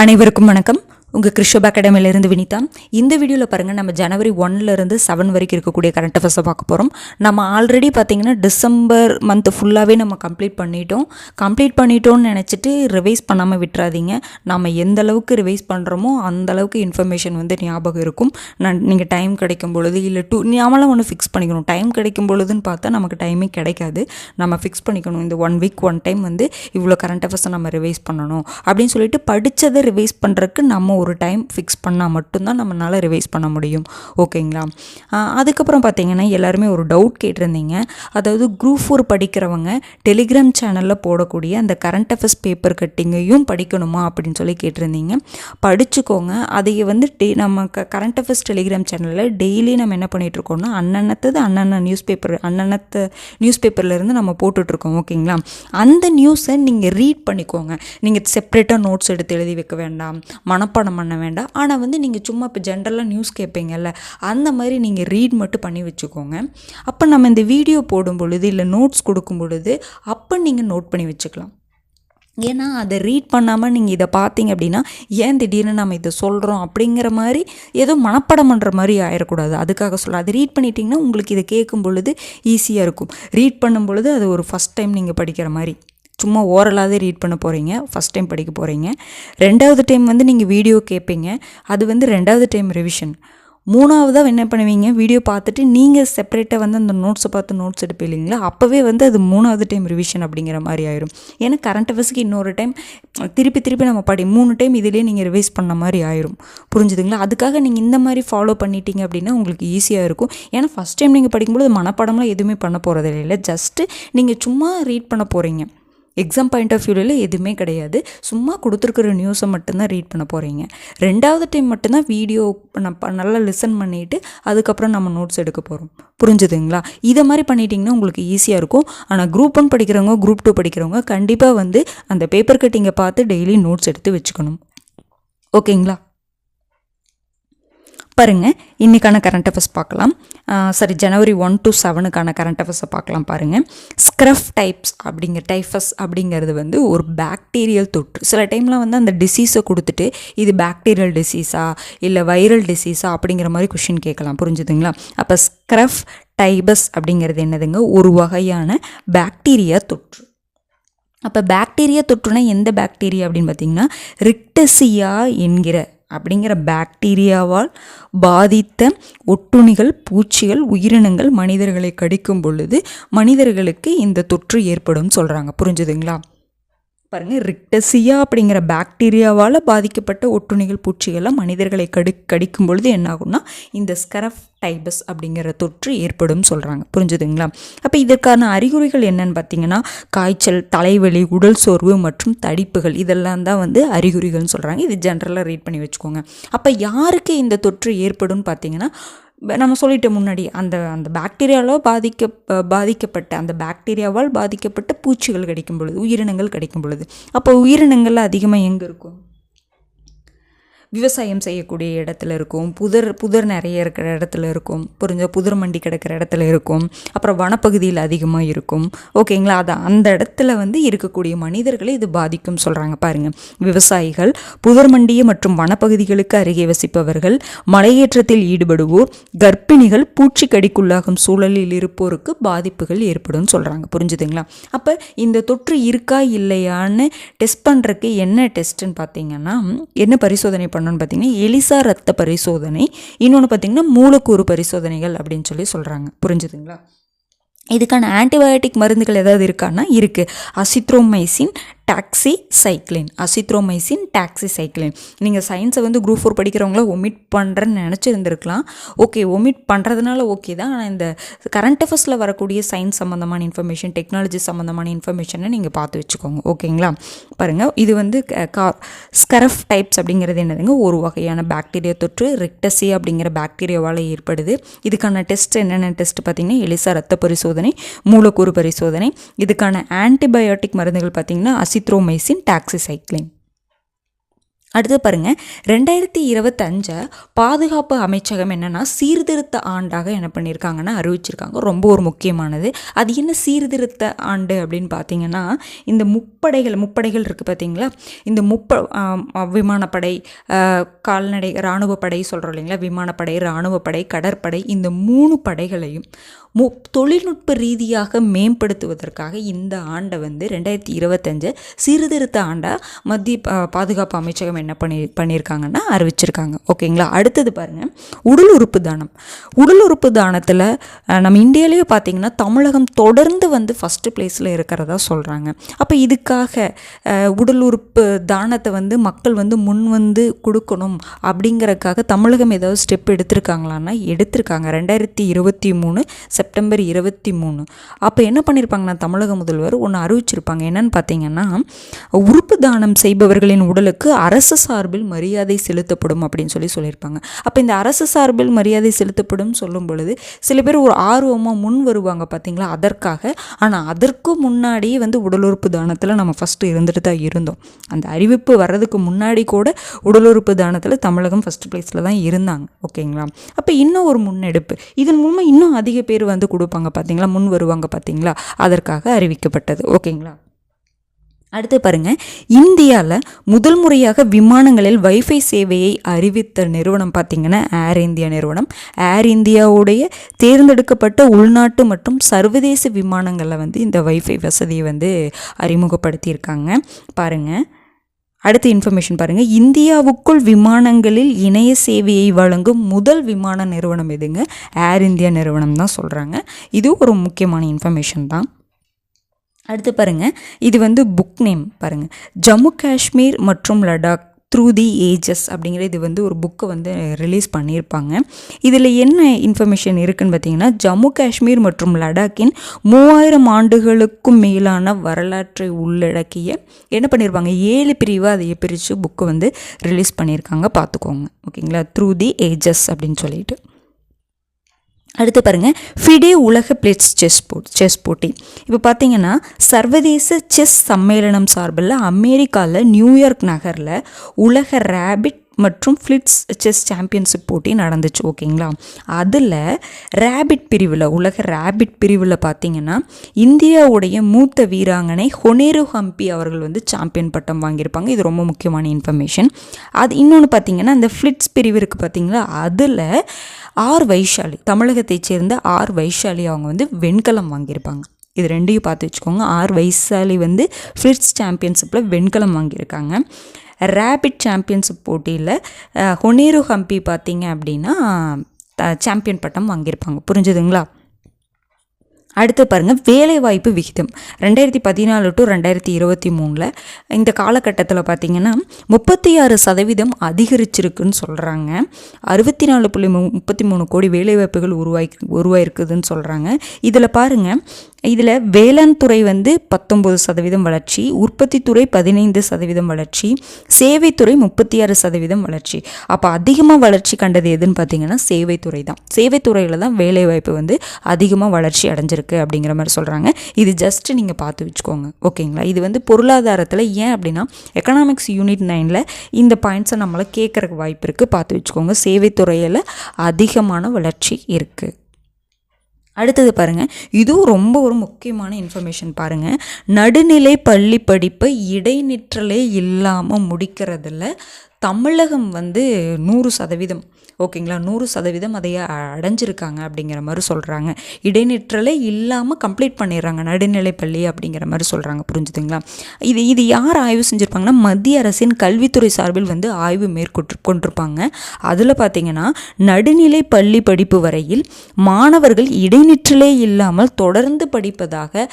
அனைவருக்கும் வணக்கம். உங்கள் கிறிஷோப் அகாடமியிலேருந்து வினிதா. இந்த வீடியோவில் பாருங்கள், நம்ம ஜனவரி 1லேருந்து 7 வரைக்கும் இருக்கக்கூடிய கரண்ட் அஃபேர்ஸை பார்க்க போகிறோம். நம்ம ஆல்ரெடி பார்த்திங்கன்னா டிசம்பர் மந்த் ஃபுல்லாகவே நம்ம கம்ப்ளீட் பண்ணிட்டோம்னு நினச்சிட்டு ரிவைஸ் பண்ணாமல் விட்டுறாதீங்க. நம்ம எந்த அளவுக்கு ரிவைஸ் பண்ணுறோமோ அந்தளவுக்கு இன்ஃபர்மேஷன் ஞாபகம் இருக்கும். நீங்கள் டைம் கிடைக்கும் பொழுது இல்லை நாமளாம் ஒன்று ஃபிக்ஸ் பண்ணிக்கணும். டைம் கிடைக்கும் பொழுதுன்னு பார்த்தா நமக்கு டைமே கிடைக்காது. நம்ம ஃபிக்ஸ் பண்ணிக்கணும், இந்த 1 வீக் 1 டைம் இவ்வளோ கரண்ட் அஃபேர்ஸை நம்ம ரிவைஸ் பண்ணணும் அப்படின்னு சொல்லிட்டு படித்ததை ரிவைஸ் பண்ணுறதுக்கு நம்ம ஒரு டைம் ஃபிக்ஸ் பண்ணால் மட்டும்தான் நம்மளால் ரிவைஸ் பண்ண முடியும். ஓகேங்களா? அதுக்கப்புறம் பார்த்தீங்கன்னா எல்லாருமே ஒரு டவுட் கேட்டிருந்தீங்க. அதாவது குரூப் 4 படிக்கிறவங்க டெலிகிராம் சேனலில் போடக்கூடிய அந்த கரண்ட் அஃபேர்ஸ் பேப்பர் கட்டிங்கையும் படிக்கணுமா அப்படின்னு சொல்லி கேட்டிருந்தீங்க. படிச்சுக்கோங்க. அதையே நம்ம கரண்ட் அஃபேர்ஸ் டெலிகிராம் சேனலில் டெய்லி நம்ம என்ன பண்ணிகிட்ருக்கோம்னா அன்னன்ன நியூஸ் பேப்பர்லேருந்து நம்ம போட்டுட்ருக்கோம். ஓகேங்களா? அந்த நியூஸை நீங்கள் ரீட் பண்ணிக்கோங்க. நீங்கள் செப்ரேட்டாக நோட்ஸ் எடுத்து எழுதி வைக்க வேண்டாம், மனப்பாடம் பண்ண வேண்டாம். ஆனால் நீங்கள் சும்மா இப்போ ஜென்ரலாக நியூஸ் கேட்பீங்கல்ல, அந்த மாதிரி நீங்கள் ரீட் மட்டும் பண்ணி வச்சுக்கோங்க. அப்போ நம்ம இந்த வீடியோ போடும் பொழுது இல்லை நோட்ஸ் கொடுக்கும் பொழுது அப்போ நீங்கள் நோட் பண்ணி வச்சுக்கலாம். ஏன்னா அதை ரீட் பண்ணாமல் நீங்கள் இதை பார்த்தீங்க அப்படின்னா ஏன் திடீர்னு நம்ம இதை சொல்கிறோம் அப்படிங்கிற மாதிரி ஏதோ மனப்பாடம் பண்ணுற மாதிரி ஆயிடக்கூடாது. அதுக்காக சொல்ல, அதை ரீட் பண்ணிட்டீங்கன்னா உங்களுக்கு இதை கேட்கும் பொழுது ஈஸியாக இருக்கும். ரீட் பண்ணும் பொழுது அது ஒரு ஃபஸ்ட் டைம் நீங்கள் படிக்கிற மாதிரி, சும்மா ஓரலாகவே ரீட் பண்ண போகிறீங்க, ஃபஸ்ட் டைம் படிக்க போகிறீங்க. 2வது டைம் நீங்கள் வீடியோ கேட்பீங்க, அது 2வது டைம் ரிவிஷன். 3வதாக என்ன பண்ணுவீங்க, வீடியோ பார்த்துட்டு நீங்கள் செப்பரேட்டாக அந்த நோட்ஸை பார்த்து நோட்ஸ் எடுப்பீங்க இல்லைங்களா, அப்போவே அது 3வது டைம் ரிவிஷன் அப்படிங்கிற மாதிரி ஆயிரும். ஏன்னா கரண்ட் அஃபேர்ஸுக்கு இன்னொரு டைம் திருப்பி நம்ம 3 டைம் இதிலே நீங்கள் ரிவைஸ் பண்ண மாதிரி ஆயிரும். புரிஞ்சுதுங்களா? அதுக்காக நீங்கள் இந்த மாதிரி ஃபாலோ பண்ணிட்டீங்க அப்படின்னா உங்களுக்கு ஈஸியாக இருக்கும். ஏன்னா ஃபஸ்ட் டைம் நீங்கள் படிக்கும்போது மனப்பாடம்லாம் எதுவுமே பண்ண போகிறது இல்லை, ஜஸ்ட்டு நீங்கள் சும்மா ரீட் பண்ண போகிறீங்க. எக்ஸாம் பாயிண்ட் ஆஃப் வியூவில் எதுவுமே கிடையாது, சும்மா கொடுத்துருக்குற நியூஸை மட்டும்தான் ரீட் பண்ண போகிறீங்க. 2வது டைம் மட்டும்தான் வீடியோ நல்லா லிசன் பண்ணிவிட்டு அதுக்கப்புறம் நம்ம நோட்ஸ் எடுக்க போகிறோம். புரிஞ்சுதுங்களா? இதை மாதிரி பண்ணிட்டிங்கன்னா உங்களுக்கு ஈஸியாக இருக்கும். ஆனால் குரூப் 1 படிக்கிறவங்க, குரூப் 2 படிக்கிறவங்க கண்டிப்பாக அந்த பேப்பர் கட்டிங்கை பார்த்து டெய்லி நோட்ஸ் எடுத்து வச்சுக்கணும். ஓகேங்களா? பாருங்கள், இன்றைக்கான கரண்ட் அஃபேர்ஸ் பார்க்கலாம். ஜனவரி 1 to 7க்கான கரண்ட் அஃபேர்ஸை பார்க்கலாம். பாருங்கள், ஸ்க்ரஃப் டைஃபஸ் அப்படிங்கிறது ஒரு பாக்டீரியல் தொற்று. சில டைமில் அந்த டிசீஸை கொடுத்துட்டு இது பாக்டீரியல் டிசீஸா இல்லை வைரல் டிசீஸா அப்படிங்கிற மாதிரி கொஷின் கேட்கலாம். புரிஞ்சுதுங்களா? அப்போ ஸ்க்ரஃப் டைபஸ் அப்படிங்கிறது என்னதுங்க, ஒரு வகையான பாக்டீரியா தொற்று. அப்போ பாக்டீரியா தொற்றுனா எந்த பாக்டீரியா அப்படின்னு பார்த்தீங்கன்னா ரிக்டசியா அப்படிங்கிற பாக்டீரியாவால் பாதித்த ஒட்டுண்ணிகள், பூச்சிகள், உயிரினங்கள் மனிதர்களை கடிக்கும் பொழுது மனிதர்களுக்கு இந்த தொற்று ஏற்படும் சொல்கிறாங்க. புரிஞ்சுதுங்களா? பாருங்கள், ரிக்டசியா அப்படிங்கிற பாக்டீரியாவால் பாதிக்கப்பட்ட ஒட்டுண்ணிகள், பூச்சிகள்லாம் மனிதர்களை கடிக்கும் பொழுது என்ன ஆகும்னா இந்த ஸ்க்ரஃப் டைபஸ் அப்படிங்கிற தொற்று ஏற்படும் சொல்கிறாங்க. புரிஞ்சுதுங்களா? அப்போ இதற்கான அறிகுறிகள் என்னன்னு பார்த்தீங்கன்னா காய்ச்சல், தலைவலி, உடல் சோர்வு மற்றும் தடிப்புகள், இதெல்லாம் தான் அறிகுறிகள்னு சொல்கிறாங்க. இது ஜென்ரலாக ரீட் பண்ணி வச்சுக்கோங்க. அப்போ யாருக்கு இந்த தொற்று ஏற்படும் பார்த்தீங்கன்னா, நம்ம சொல்லிட்ட முன்னாடி அந்த பாக்டீரியாவால் பாதிக்கப்பட்ட பூச்சிகள் கிடைக்கும் பொழுது, உயிரினங்கள் கிடைக்கும் பொழுது, அப்போ உயிரினங்கள் அதிகமாக எங்கே இருக்கும்? விவசாயம் செய்யக்கூடிய இடத்துல இருக்கும், புதர் நிறைய இருக்கிற இடத்துல இருக்கும், புதர் மண்டி கிடக்கிற இடத்துல இருக்கும், அப்புறம் வனப்பகுதியில் அதிகமாக இருக்கும். ஓகேங்களா? அது அந்த இடத்துல இருக்கக்கூடிய மனிதர்களை இது பாதிக்கும் சொல்கிறாங்க. பாருங்கள், விவசாயிகள், புதர் மண்டிய மற்றும் வனப்பகுதிகளுக்கு அருகே வசிப்பவர்கள், மலையேற்றத்தில் ஈடுபடுவோர், கர்ப்பிணிகள், பூச்சிக்கடிக்குள்ளாகும் சூழலில் இருப்போருக்கு பாதிப்புகள் ஏற்படும் சொல்கிறாங்க. புரிஞ்சுதுங்களா? அப்போ இந்த தொற்று இருக்கா இல்லையான்னு டெஸ்ட் பண்ணுறதுக்கு என்ன டெஸ்ட்டுன்னு பார்த்தீங்கன்னா, என்ன பரிசோதனை பண்ணணும்னு பார்த்தீங்கன்னா எலிசா ரத்த பரிசோதனை, இன்னொன்று பார்த்தீங்கன்னா மூலக்கூறு பரிசோதனைகள் அப்படின்னு சொல்கிறாங்க. புரிஞ்சுதுங்களா? இதுக்கான ஆன்டிபயோட்டிக் மருந்துகள் ஏதாவது இருக்கான்னா இருக்குது. Azithromycin doxycycline. நீங்கள் சயின்ஸை குரூப் 4 படிக்கிறவங்கள ஒமிட் பண்ணுறேன்னு நினச்சிருந்துருக்கலாம். ஓகே, ஒமிட் பண்ணுறதுனால ஓகே தான். ஆனால் இந்த கரண்ட் அஃபேர்ஸில் வரக்கூடிய சயின்ஸ் சம்மந்தமான இன்ஃபர்மேஷன், டெக்னாலஜி சம்மந்தமான இன்ஃபர்மேஷனை நீங்கள் பார்த்து வச்சுக்கோங்க. ஓகேங்களா? பாருங்கள், இது ஸ்க்ரஃப் டைப்ஸ் அப்படிங்கிறது என்னதுங்க, ஒரு வகையான பாக்டீரியா தொற்று, ரிக்டசியா அப்படிங்கிற பாக்டீரியாவால் ஏற்படுது. இதுக்கான டெஸ்ட் என்னென்ன டெஸ்ட் பார்த்தீங்கன்னா எலிசா ரத்த பரிசோதனை, மூலக்கூறு பரிசோதனை. இதுக்கான ஆன்டிபயோட்டிக் மருந்துகள் பார்த்தீங்கன்னா அசித்ரோமைசின், டாக்ஸிசைக்ளின். அடுத்து பாருங்கள், 2025 பாதுகாப்பு அமைச்சகம் என்னென்னா சீர்திருத்த ஆண்டாக என்ன பண்ணியிருக்காங்கன்னா அறிவிச்சிருக்காங்க. ரொம்ப ஒரு முக்கியமானது. அது என்ன சீர்திருத்த ஆண்டு அப்படின்னு பார்த்தீங்கன்னா, இந்த முப்படைகள் இருக்குது பார்த்தீங்களா, இந்த விமானப்படை, கால்நடை, இராணுவப்படை சொல்கிறோம் இல்லைங்களா, விமானப்படை, இராணுவப்படை, கடற்படை, இந்த 3 படைகளையும் தொழில்நுட்ப ரீதியாக மேம்படுத்துவதற்காக இந்த ஆண்டை வந்து 2025 சீர்திருத்த ஆண்டாக மத்திய பாதுகாப்பு அமைச்சகம் என்ன பண்ணியிருக்காங்கன்னா அறிவிச்சிருக்காங்க. ஓகேங்களா. அடுத்தது பாருங்கள், உடல் உறுப்பு தானத்தில் நம்ம இந்தியாவிலேயே பார்த்திங்கன்னா தமிழகம் தொடர்ந்து வந்து ஃபஸ்ட்டு பிளேஸில் இருக்கிறதா சொல்கிறாங்க. அப்போ இதுக்காக உடல் உறுப்பு தானத்தை வந்து மக்கள் வந்து முன் வந்து கொடுக்கணும் அப்படிங்கிறதுக்காக தமிழகம் ஏதாவது ஸ்டெப் எடுத்திருக்காங்களான்னா எடுத்திருக்காங்க. 2023 செப்டம்பர் 23 அப்போ என்ன பண்ணியிருப்பாங்கன்னா தமிழக முதல்வர் ஒன்று அறிவிச்சிருப்பாங்க. என்னன்னு பார்த்தீங்கன்னா, உறுப்பு தானம் செய்பவர்களின் உடலுக்கு அரசு சார்பில் மரியாதை செலுத்தப்படும் அப்படின்னு சொல்லியிருப்பாங்க. அப்போ இந்த அரசு சார்பில் மரியாதை செலுத்தப்படும் சொல்லும் பொழுது சில பேர் ஒரு ஆர்வமாக முன் வருவாங்க பார்த்தீங்களா, அதற்காக. ஆனால் அதற்கு முன்னாடியே வந்து உடல் உறுப்பு தானத்தில் நம்ம ஃபஸ்ட்டு இருந்துட்டு தான் இருந்தோம். அந்த அறிவிப்பு வர்றதுக்கு முன்னாடி கூட உடல் உறுப்பு தானத்தில் தமிழகம் ஃபஸ்ட் பிளேஸில் தான் இருந்தாங்க. ஓகேங்களா. அப்போ இன்னும் ஒரு முன்னெடுப்பு, இதன் மூலமாக இன்னும் அதிக பேர் வந்து கொடுப்பாங்க பார்த்தீங்களா, முன் வருவாங்க பார்த்தீங்களா, அதற்காக அறிவிக்கப்பட்டது. ஓகேங்களா. அடுத்து பாருங்கள், இந்தியாவில் முதல் முறையாக விமானங்களில் வைஃபை சேவையை அறிவித்த நிறுவனம் பார்த்திங்கன்னா ஏர் இந்தியா நிறுவனம். ஏர் இந்தியாவுடைய தேர்ந்தெடுக்கப்பட்ட உள்நாட்டு மற்றும் சர்வதேச விமானங்களில் வந்து இந்த வைஃபை வசதியை வந்து அறிமுகப்படுத்தியிருக்காங்க. பாருங்கள், அடுத்த இன்ஃபர்மேஷன் பாருங்கள், இந்தியாவுக்குள் விமானங்களில் இணைய சேவையை வழங்கும் முதல் விமான நிறுவனம் எதுங்க? ஏர் இந்தியா நிறுவனம் தான் சொல்கிறாங்க. இது ஒரு முக்கியமான இன்ஃபர்மேஷன் தான். அடுத்து பாருங்கள், இது வந்து புக் நேம் பாருங்கள், ஜம்மு காஷ்மீர் மற்றும் லடாக் த்ரூ தி ஏஜஸ் அப்படிங்கிற இது வந்து ஒரு புக்கை வந்து ரிலீஸ் பண்ணியிருப்பாங்க. இதில் என்ன இன்ஃபர்மேஷன் இருக்குதுன்னு பார்த்தீங்கன்னா, ஜம்மு காஷ்மீர் மற்றும் லடாக்கின் 3000 ஆண்டுகளுக்கும் மேலான வரலாற்றை உள்ளடக்கிய என்ன பண்ணியிருப்பாங்க 7 பிரிவாக அதை பிரித்து புக்கு வந்து ரிலீஸ் பண்ணியிருக்காங்க. பார்த்துக்கோங்க. ஓகேங்களா. த்ரூ தி ஏஜஸ் அப்படின்னு சொல்லிட்டு. அடுத்து பாருங்கள், ஃபிடே உலக பிளிட்ஸ் செஸ் போட்டி. இப்போ பார்த்தீங்கன்னா சர்வதேச செஸ் சம்மேளனம் சார்பில் அமெரிக்காவில் நியூயார்க் நகரில் உலக ரேபிட் மற்றும் ஃப்ளிட்ஸ் செஸ் சாம்பியன்ஷிப் போட்டி நடந்துச்சு. ஓகேங்களா. அதில் உலக ரேபிட் பிரிவில் பார்த்திங்கன்னா இந்தியாவுடைய மூத்த வீராங்கனை ஹொனேரு ஹம்பி அவர்கள் வந்து சாம்பியன் பட்டம் வாங்கியிருப்பாங்க. இது ரொம்ப முக்கியமான இன்ஃபர்மேஷன். அது இன்னொன்று பார்த்திங்கன்னா அந்த ஃப்ளிட்ஸ் பிரிவு இருக்குது பார்த்திங்களா, அதில் ஆர் வைஷாலி, தமிழகத்தைச் சேர்ந்த ஆர் வைஷாலி அவங்க வந்து வெண்கலம் வாங்கியிருப்பாங்க. இது ரெண்டையும் பார்த்து வச்சுக்கோங்க. ஆர் வைஷாலி வந்து ஃப்ளிட்ஸ் சாம்பியன்ஷிப்பில் வெண்கலம் வாங்கியிருக்காங்க. ரேபிட் சாம்பியன்ஷிப் போட்டியில் ஹொனேரு ஹம்பி பார்த்தீங்க அப்படின்னா சாம்பியன் பட்டம் வாங்கியிருப்பாங்க. புரிஞ்சுதுங்களா. அடுத்து பாருங்கள், வேலைவாய்ப்பு விகிதம் 2014 to 2023 இந்த காலகட்டத்தில் பார்த்திங்கன்னா 36% அதிகரிச்சிருக்குன்னு சொல்கிறாங்க. 64.33 கோடி வேலைவாய்ப்புகள் உருவாயிருக்குதுன்னு சொல்கிறாங்க. இதில் பாருங்கள், இதில் வேளாண் துறை வந்து 19% வளர்ச்சி, உற்பத்தி துறை 15% வளர்ச்சி, சேவைத்துறை 36% வளர்ச்சி. அப்போ அதிகமாக வளர்ச்சி கண்டது எதுன்னு பார்த்தீங்கன்னா சேவைத்துறை தான். சேவைத்துறையில் தான் வேலைவாய்ப்பு வந்து அதிகமாக வளர்ச்சி அடைஞ்சிருக்கு அப்படிங்கிற மாதிரி சொல்கிறாங்க. இது ஜஸ்ட் நீங்கள் பார்த்து வச்சுக்கோங்க. ஓகேங்களா. இது வந்து பொருளாதாரத்தில் ஏன் அப்படின்னா எக்கனாமிக்ஸ் யூனிட் 9 இந்த பாயிண்ட்ஸை நம்மளை கேட்குறக்கு வாய்ப்பு இருக்குது. பார்த்து வச்சுக்கோங்க. சேவைத்துறையில் அதிகமான வளர்ச்சி இருக்குது. அடுத்தது பாருங்கள், இதுவும் ரொம்ப ஒரு முக்கியமான இன்ஃபர்மேஷன் பாருங்கள். நடுநிலை பள்ளி படிப்பை இடைநிற்றலே இல்லாமல் முடிக்கிறதுல தமிழகம் வந்து 100%, ஓகேங்களா, 100% அதை அடைஞ்சிருக்காங்க அப்படிங்கிற மாதிரி சொல்கிறாங்க. இடைநிற்றலே இல்லாமல் கம்ப்ளீட் பண்ணிடுறாங்க நடுநிலை பள்ளி அப்படிங்கிற மாதிரி சொல்கிறாங்க. புரிஞ்சுதுங்களா. இது யார் ஆய்வு செஞ்சுருப்பாங்கன்னா மத்திய அரசின் கல்வித்துறை சார்பில் வந்து ஆய்வு மேற்கொண்டிருப்பாங்க. அதில் பார்த்திங்கன்னா நடுநிலை பள்ளி படிப்பு வரையில் மாணவர்கள் இடைநிற்றலே இல்லாமல் தொடர்ந்து படிப்பதாக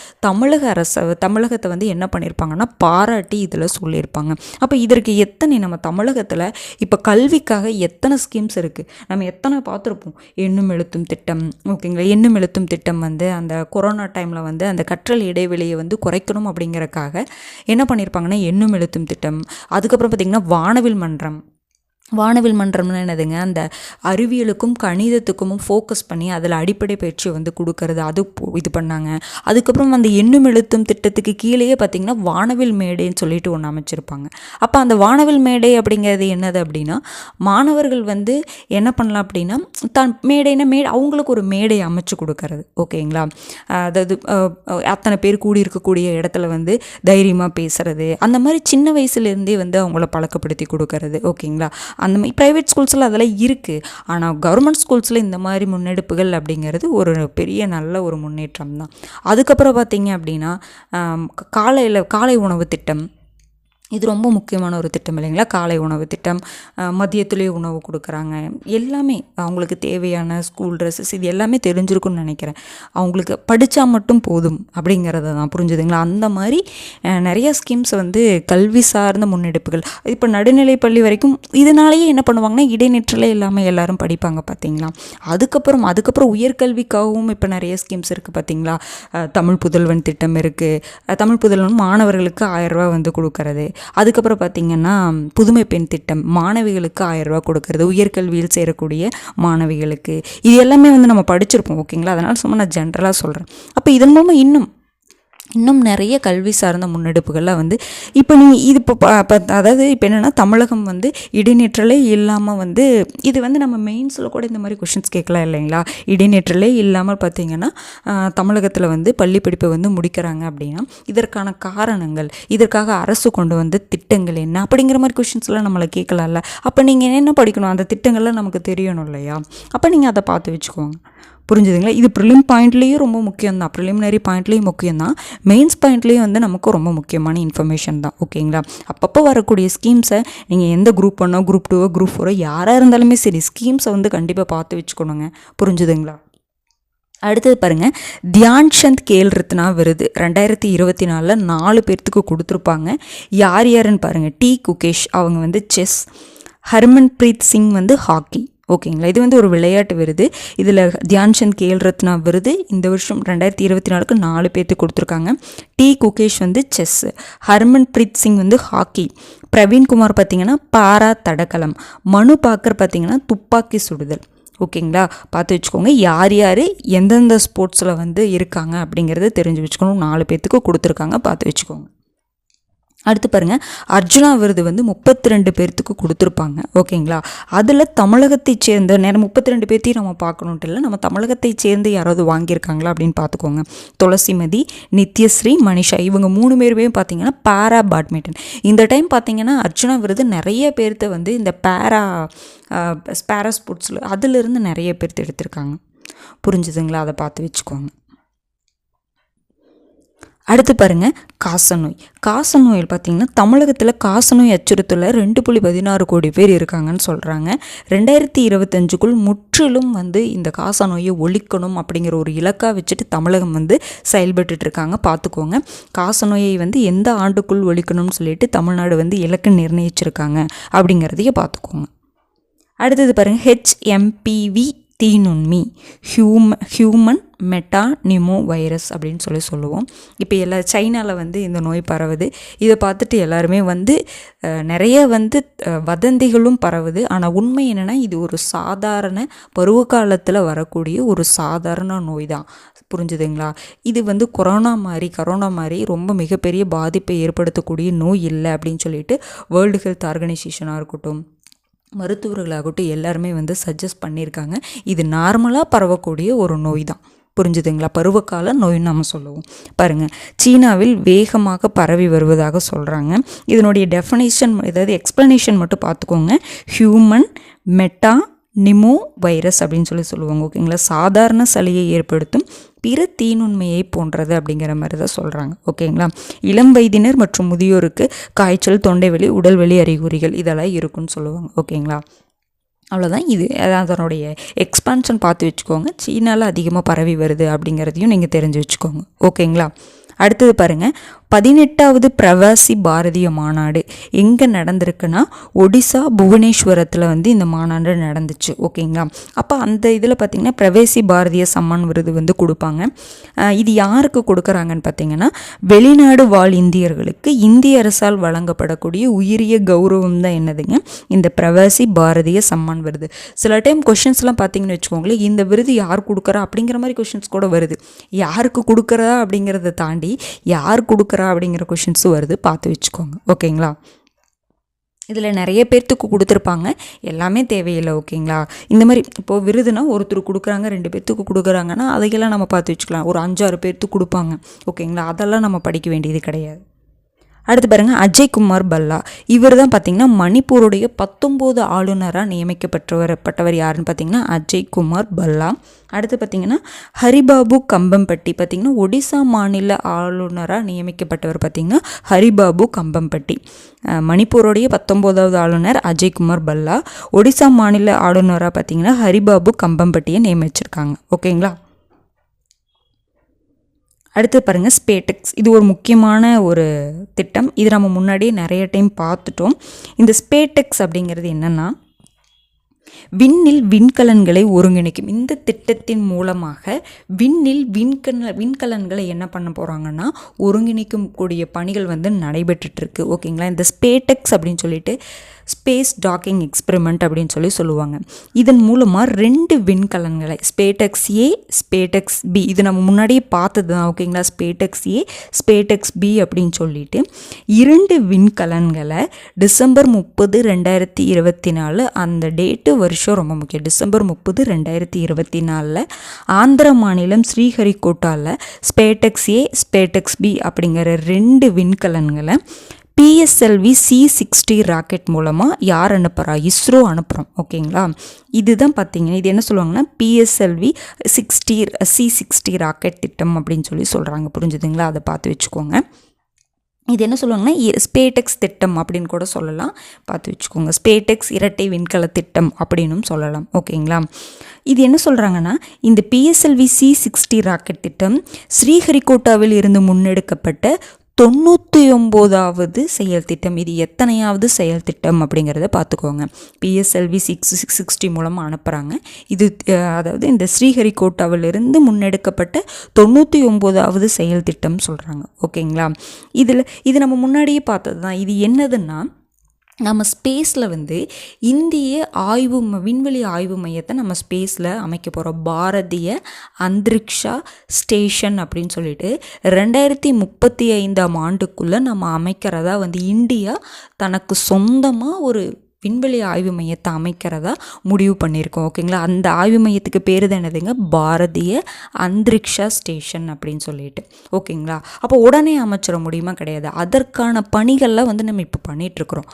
தமிழகத்தை வந்து என்ன பண்ணியிருப்பாங்கன்னா பாராட்டி இதில் சொல்லியிருப்பாங்க. அப்போ இதற்கு எத்தனை நம்ம தமிழகத்தில் இப்போ கல்விக்காக எத்தனை ஸ்கீம்ஸ் இருக்குது, நம்ம எத்தனை பார்த்துருப்போம். எண்ணும் எழுத்தும் திட்டம், ஓகேங்களா. எண்ணும் எழுத்தும் திட்டம் வந்து அந்த கொரோனா டைமில் வந்து அந்த கற்றல் இடைவெளியை வந்து குறைக்கணும் அப்படிங்கிறக்காக என்ன பண்ணியிருப்பாங்கன்னா எண்ணும் எழுத்தும் திட்டம். அதுக்கப்புறம் பார்த்திங்கன்னா வானவில் மன்றம், வானவில் மன்றம்னு என்னதுங்க, அந்த அறிவியலுக்கும் கணிதத்துக்கும் ஃபோக்கஸ் பண்ணி அதில் அடிப்படை பயிற்சி வந்து கொடுக்கறது, அது இது பண்ணாங்க. அதுக்கப்புறம் அந்த எண்ணும் எழுத்தும் திட்டத்துக்கு கீழேயே பார்த்திங்கன்னா வானவில் மேடைன்னு சொல்லிட்டு ஒன்று அமைச்சிருப்பாங்க. அப்போ அந்த வானவில் மேடை அப்படிங்கிறது என்னது அப்படின்னா, மாணவர்கள் வந்து என்ன பண்ணலாம் அப்படின்னா, தான் மேடைனா அவங்களுக்கு ஒரு மேடை அமைச்சு கொடுக்கறது. ஓகேங்களா, அதாவது அத்தனை பேர் கூடி இருக்கக்கூடிய இடத்துல வந்து தைரியமாக பேசுறது, அந்த மாதிரி சின்ன வயசுலேருந்தே வந்து அவங்கள பழக்கப்படுத்தி கொடுக்கறது. ஓகேங்களா, அந்த மாதிரி ப்ரைவேட் ஸ்கூல்ஸில் அதெல்லாம் இருக்குது. ஆனால் கவர்மெண்ட் ஸ்கூல்ஸில் இந்த மாதிரி முன்னெடுப்புகள் அப்படிங்கிறது ஒரு பெரிய நல்ல ஒரு முன்னேற்றம் தான். அதுக்கப்புறம் பார்த்திங்க அப்படின்னா காலை உணவு திட்டம், இது ரொம்ப முக்கியமான ஒரு திட்டம் இல்லைங்களா. காலை உணவு திட்டம், மதியத்துலேயே உணவு கொடுக்குறாங்க. எல்லாமே அவங்களுக்கு தேவையான ஸ்கூல் ட்ரெஸ்ஸஸ் இது எல்லாமே தெரிஞ்சிருக்குன்னு நினைக்கிறேன். அவங்களுக்கு படித்தா மட்டும் போதும் அப்படிங்கிறத தான், புரிஞ்சுதுங்களா. அந்த மாதிரி நிறைய ஸ்கீம்ஸ் வந்து கல்வி சார்ந்த முன்னெடுப்புகள். இப்போ நடுநிலை பள்ளி வரைக்கும் இதனாலேயே என்ன பண்ணுவாங்கன்னா இடைநிற்றலே இல்லாமல் எல்லாரும் படிப்பாங்க பார்த்தீங்களா. அதுக்கப்புறம் உயர்கல்விக்காகவும் இப்போ நிறைய ஸ்கீம்ஸ் இருக்குது பார்த்தீங்களா. தமிழ் புதல்வன் திட்டம் இருக்குது. தமிழ் புதல்வன் மாணவர்களுக்கு 1000 ரூபா வந்து கொடுக்கறது. அதுக்கப்புறம் பார்த்திங்கன்னா புதுமை பெண் திட்டம், மாணவிகளுக்கு 1000 ரூபா கொடுக்கறது, உயர்கல்வியில் சேரக்கூடிய மாணவிகளுக்கு. இது எல்லாமே வந்து நம்ம படிச்சிருப்போம். ஓகேங்களா, அதனால் சும்மா நான் ஜென்ரலாக சொல்கிறேன். அப்போ இதன் மூலமாக இன்னும் நிறைய கல்வி சார்ந்த முன்னெடுப்புகள்லாம் வந்து இப்போ இது அதாவது இப்போ என்னென்னா தமிழகம் வந்து இடைநிற்றலே இல்லாமல் வந்து இது வந்து நம்ம மெயின்ஸில் கூட இந்த மாதிரி கொஷின்ஸ் கேட்கலாம் இல்லைங்களா. இடைநிற்றலே இல்லாமல் பார்த்திங்கன்னா தமிழகத்தில் வந்து பள்ளி படிப்பை வந்து முடிக்கிறாங்க அப்படின்னா இதற்கான காரணங்கள், இதற்காக அரசு கொண்டு வந்த திட்டங்கள் என்ன அப்படிங்கிற மாதிரி கொஷின்ஸ்லாம் நம்மளை கேட்கலாம்ல. அப்போ நீங்கள் என்ன படிக்கணும், அந்த திட்டங்கள்லாம் நமக்கு தெரியணும் இல்லையா. அப்போ நீங்கள் அதை பார்த்து வச்சுக்கோங்க, புரிஞ்சுதுங்களா. இது ப்ரிலிம் பாயிண்ட்லேயும் ரொம்ப முக்கியம்தான், ப்ரிலிமினரி பாயிண்ட்லேயும் முக்கியம்தான், மெயின்ஸ் பாயிண்ட்லேயும் வந்து நமக்கு ரொம்ப முக்கியமான இன்ஃபர்மேஷன் தான். ஓகேங்களா, அப்பப்போ வரக்கூடிய ஸ்கீம்ஸை நீங்கள் எந்த குரூப் 1 குரூப் 2 குரூப் 4 யாராக இருந்தாலுமே சரி ஸ்கீம்ஸை வந்து கண்டிப்பாக பார்த்து வச்சுக்கணுங்க, புரிஞ்சுதுங்களா. அடுத்தது பாருங்கள், தியான்சந்த் கேல் ரத்னா விருது 2024 4 பேர்த்துக்கு கொடுத்துருப்பாங்க. யாருன்னு பாருங்கள். டி குகேஷ் அவங்க வந்து செஸ், ஹர்மன்பிரீத் சிங் வந்து ஹாக்கி. ஓகேங்களா, இது வந்து ஒரு விளையாட்டு விருது. இதில் தியான்சந்த் கேல் ரத்னா விருது இந்த வருஷம் 2024 4 பேர்த்து கொடுத்துருக்காங்க. டி குகேஷ் வந்து செஸ், ஹர்மன்பிரீத் சிங் வந்து ஹாக்கி, பிரவீன்குமார் பார்த்திங்கன்னா பாரா தடகளம், மனு பாக்கர் பார்த்திங்கன்னா துப்பாக்கி சுடுதல். ஓகேங்களா, பார்த்து வச்சுக்கோங்க யார் எந்தெந்த ஸ்போர்ட்ஸில் வந்து இருக்காங்க அப்படிங்கிறத தெரிஞ்சு வச்சுக்கணும். 4 பேர்த்துக்கு கொடுத்துருக்காங்க, பார்த்து வச்சுக்கோங்க. அடுத்து பாருங்கள், அர்ஜுனா விருது வந்து 32 பேர்த்துக்கு கொடுத்துருப்பாங்க. ஓகேங்களா, அதில் தமிழகத்தை சேர்ந்த 32 பேர்த்தையும் நம்ம பார்க்கணுன்ட்டு இல்லை, நம்ம தமிழகத்தை சேர்ந்து யாராவது வாங்கியிருக்காங்களா அப்படின்னு பார்த்துக்கோங்க. துளசிமதி, நித்யஸ்ரீ, மனிஷா இவங்க 3 பேருமே பார்த்திங்கன்னா பேரா பேட்மிண்டன். இந்த டைம் பார்த்திங்கன்னா அர்ஜுனா விருது நிறைய பேர்த்த வந்து இந்த பேரா ஸ்போர்ட்ஸில் அதிலிருந்து நிறைய பேர்த்து எடுத்திருக்காங்க, புரிஞ்சுதுங்களா. அதை பார்த்து வச்சுக்கோங்க. அடுத்து பாருங்கள், காசநோய் பார்த்திங்கன்னா தமிழகத்தில் காசநோய் அச்சுறுத்தல 2.16 கோடி பேர் இருக்காங்கன்னு சொல்கிறாங்க. 2025க்குள் முற்றிலும் வந்து இந்த காசநோயை ஒழிக்கணும் அப்படிங்கிற ஒரு இலக்காக வச்சுட்டு தமிழகம் வந்து செயல்பட்டு இருக்காங்க, பார்த்துக்கோங்க. காசநோயை வந்து எந்த ஆண்டுக்குள் ஒழிக்கணும்னு சொல்லிட்டு தமிழ்நாடு வந்து இலக்கு நிர்ணயிச்சிருக்காங்க அப்படிங்கிறதையே பார்த்துக்கோங்க. அடுத்தது பாருங்கள், HMPV தீநுண்மி, ஹியூமன் மெட்டானிமோ வைரஸ் அப்படின்னு சொல்லுவோம். இப்போ சைனாவில் வந்து இந்த நோய் பரவுது. இதை பார்த்துட்டு எல்லாருமே வந்து நிறைய வந்து வதந்திகளும் பரவுது. ஆனால் உண்மை என்னென்னா இது ஒரு சாதாரண பருவ காலத்தில் வரக்கூடிய ஒரு சாதாரண நோய் தான், புரிஞ்சுதுங்களா. இது வந்து கரோனா மாதிரி ரொம்ப மிகப்பெரிய பாதிப்பை ஏற்படுத்தக்கூடிய நோய் இல்லை அப்படின்னு சொல்லிட்டு வேர்ல்டு ஹெல்த் ஆர்கனைசேஷனாக இருக்கட்டும், மருத்துவர்களாகட்டும் எல்லாருமே வந்து சஜஸ்ட் பண்ணியிருக்காங்க. இது நார்மலாக பரவக்கூடிய ஒரு நோய் தான், புரிஞ்சுதுங்களா. பருவகால நோய்னு நம்ம சொல்லுவோம். பாருங்கள், சீனாவில் வேகமாக பரவி வருவதாக சொல்கிறாங்க. இதனுடைய டெஃபினேஷன், ஏதாவது எக்ஸ்ப்ளனேஷன் மட்டும் பார்த்துக்கோங்க. ஹியூமன் மெட்டானிமோ வைரஸ் அப்படின்னு சொல்லுவாங்க. ஓகேங்களா, சாதாரண சளியை ஏற்படுத்தும் பிற தீநுண்மையை போன்றது அப்படிங்கிற மாதிரி தான் சொல்கிறாங்க. ஓகேங்களா, இளம் வயதினர் மற்றும் முதியோருக்கு காய்ச்சல், தொண்டைவலி, உடல்வலி அறிகுறிகள் இதெல்லாம் இருக்குன்னு சொல்லுவாங்க. ஓகேங்களா, அவ்வளோதான். இது அதனுடைய எக்ஸ்பான்ஷன் பார்த்து வச்சுக்கோங்க. சீனாவில் அதிகமாக பரவி வருது அப்படிங்கிறதையும் நீங்கள் தெரிஞ்சு வச்சுக்கோங்க. ஓகேங்களா. அடுத்தது பாருங்கள், 18வது பிரவாசி பாரதிய மாநாடு எங்கே நடந்திருக்குன்னா ஒடிசா புவனேஸ்வரத்தில் வந்து இந்த மாநாடு நடந்துச்சு. ஓகேங்களா. அப்போ அந்த இதில் பார்த்திங்கன்னா பிரவேசி பாரதிய சம்மான் விருது வந்து கொடுப்பாங்க. இது யாருக்கு கொடுக்குறாங்கன்னு பார்த்திங்கன்னா வெளிநாடு வாழ் இந்தியர்களுக்கு இந்திய அரசால் வழங்கப்படக்கூடிய உயரிய கௌரவம் தான் என்னதுங்க இந்த பிரவாசி பாரதிய சம்மான் விருது. சில டைம் கொஷின்ஸ்லாம் பார்த்திங்கன்னு வச்சுக்கோங்களேன், இந்த விருது யார் கொடுக்குறா அப்படிங்கிற மாதிரி கொஷின்ஸ் கூட வருது. யாருக்கு கொடுக்குறா அப்படிங்கிறத தாண்டி யார் கொடுக்குறா அப்படிங்கிற கொஷின்ஸும் வருது, பார்த்து வச்சுக்கோங்க. ஓகேங்களா. இதில் நிறைய பேர்த்துக்கு கொடுத்துருப்பாங்க, எல்லாமே தேவையில்லை. ஓகேங்களா. இந்த மாதிரி இப்போது விருதுனா ஒருத்தர் கொடுக்குறாங்க, 2 பேர்த்துக்கு கொடுக்குறாங்கன்னா அதையெல்லாம் நம்ம பார்த்து வச்சுக்கலாம். ஒரு 5-6 பேர்த்துக்கு கொடுப்பாங்க. ஓகேங்களா. அதெல்லாம் நம்ம படிக்க வேண்டியது கிடையாது. அடுத்து பாருங்கள், அஜய்குமார் பல்லா. இவர் தான் பார்த்திங்கன்னா மணிப்பூருடைய 19 ஆளுநராக நியமிக்கப்பட்டவர் யாருன்னு பார்த்திங்கன்னா அஜய்குமார் பல்லா. அடுத்து பார்த்திங்கன்னா ஹரிபாபு கம்பம்பட்டி. பார்த்திங்கன்னா ஒடிசா மாநில ஆளுநராக நியமிக்கப்பட்டவர் பார்த்திங்கன்னா ஹரிபாபு கம்பம்பட்டி. மணிப்பூருடைய 19வது ஆளுநர் அஜய்குமார் பல்லா. ஒடிசா மாநில ஆளுநராக பார்த்திங்கன்னா ஹரிபாபு கம்பம்பட்டியை நியமிச்சிருக்காங்க. ஓகேங்களா. அடுத்து பாருங்கள் ஸ்பேடெக்ஸ். இது ஒரு முக்கியமான ஒரு திட்டம். இது நம்ம முன்னாடியே நிறைய டைம் பார்த்துட்டோம். இந்த ஸ்பேடெக்ஸ் அப்படிங்கிறது என்னென்னா விண்ணில் விண்கலன்களை ஒருங்கிணைக்கும். இந்த திட்டத்தின் மூலமாக விண்ணில் விண்கலன்களை என்ன பண்ண போகிறாங்கன்னா ஒருங்கிணைக்கும் கூடிய பணிகள் வந்து நடைபெற்றுருக்கு. ஓகேங்களா. இந்த ஸ்பேடெக்ஸ் அப்படின்னு சொல்லிட்டு ஸ்பேஸ் டாக்கிங் எக்ஸ்பெரிமெண்ட் அப்படின்னு சொல்லுவாங்க. இதன் மூலமாக 2 விண்கலன்களை ஸ்பேடெக்ஸ் ஏ ஸ்பேடெக்ஸ் பி, இது நம்ம முன்னாடியே பார்த்தது தான். ஓகேங்களா. ஸ்பேடெக்ஸ் ஏ ஸ்பேடெக்ஸ் பி அப்படின்னு சொல்லிட்டு 2 விண்கலன்களை டிசம்பர் 30, 2024 அந்த டேட்டு வருஷம் ரொம்ப முக்கியம். டிசம்பர் 30, 2024 ஆந்திர மாநிலம் ஸ்ரீஹரிகோட்டாவில் ஸ்பேடெக்ஸ் ஏ ஸ்பேடெக்ஸ் பி அப்படிங்கிற 2 விண்கலன்களை PSLV C60 ராக்கெட் மூலமாக யார் அனுப்புகிறா? இஸ்ரோ அனுப்புகிறோம். ஓகேங்களா. இதுதான் பார்த்தீங்கன்னா இது என்ன சொல்லுவாங்கன்னா PSLV C60 ராக்கெட் திட்டம் அப்படின்னு சொல்கிறாங்க. புரிஞ்சுதுங்களா. அதை பார்த்து வச்சுக்கோங்க. இது என்ன சொல்லுவாங்கன்னா ஸ்பேடெக்ஸ் திட்டம் அப்படின்னு கூட சொல்லலாம், பார்த்து வச்சுக்கோங்க. ஸ்பேடெக்ஸ் இரட்டை விண்கல திட்டம் அப்படின்னும் சொல்லலாம். ஓகேங்களா. இது என்ன சொல்கிறாங்கன்னா இந்த PSLV C60 ராக்கெட் திட்டம் ஸ்ரீஹரிகோட்டாவில் இருந்து முன்னெடுக்கப்பட்ட 99வது செயல் திட்டம். இது எத்தனையாவது செயல் திட்டம் அப்படிங்கிறத பார்த்துக்கோங்க. PSLV C60 மூலமாக அனுப்புகிறாங்க. இது அதாவது இந்த ஸ்ரீஹரிகோட்டாவிலிருந்து முன்னெடுக்கப்பட்ட 99வது செயல் திட்டம் சொல்கிறாங்க. ஓகேங்களா. இது நம்ம முன்னாடியே பார்த்தது தான். இது என்னதுன்னா நம்ம ஸ்பேஸில் வந்து இந்திய விண்வெளி ஆய்வு மையத்தை நம்ம ஸ்பேஸில் அமைக்க போகிறோம். பாரதிய அந்தரிக்ஷா ஸ்டேஷன் அப்படின்னு சொல்லிட்டு 2035ஆம் ஆண்டுக்குள்ளே நம்ம அமைக்கிறதா வந்து இந்தியா தனக்கு சொந்தமாக ஒரு விண்வெளி ஆய்வு மையத்தை அமைக்கிறதா முடிவு பண்ணியிருக்கோம். ஓகேங்களா. அந்த ஆய்வு மையத்துக்கு பேர் தான் என்னதுங்க பாரதிய அந்தரிக்ஷா ஸ்டேஷன் அப்படின்னு சொல்லிட்டு. ஓகேங்களா. அப்போ உடனே அமைச்சிட முடியுமா? கிடையாது. அதற்கான பணிகளில் வந்து நம்ம இப்போ பண்ணிகிட்ருக்குறோம்.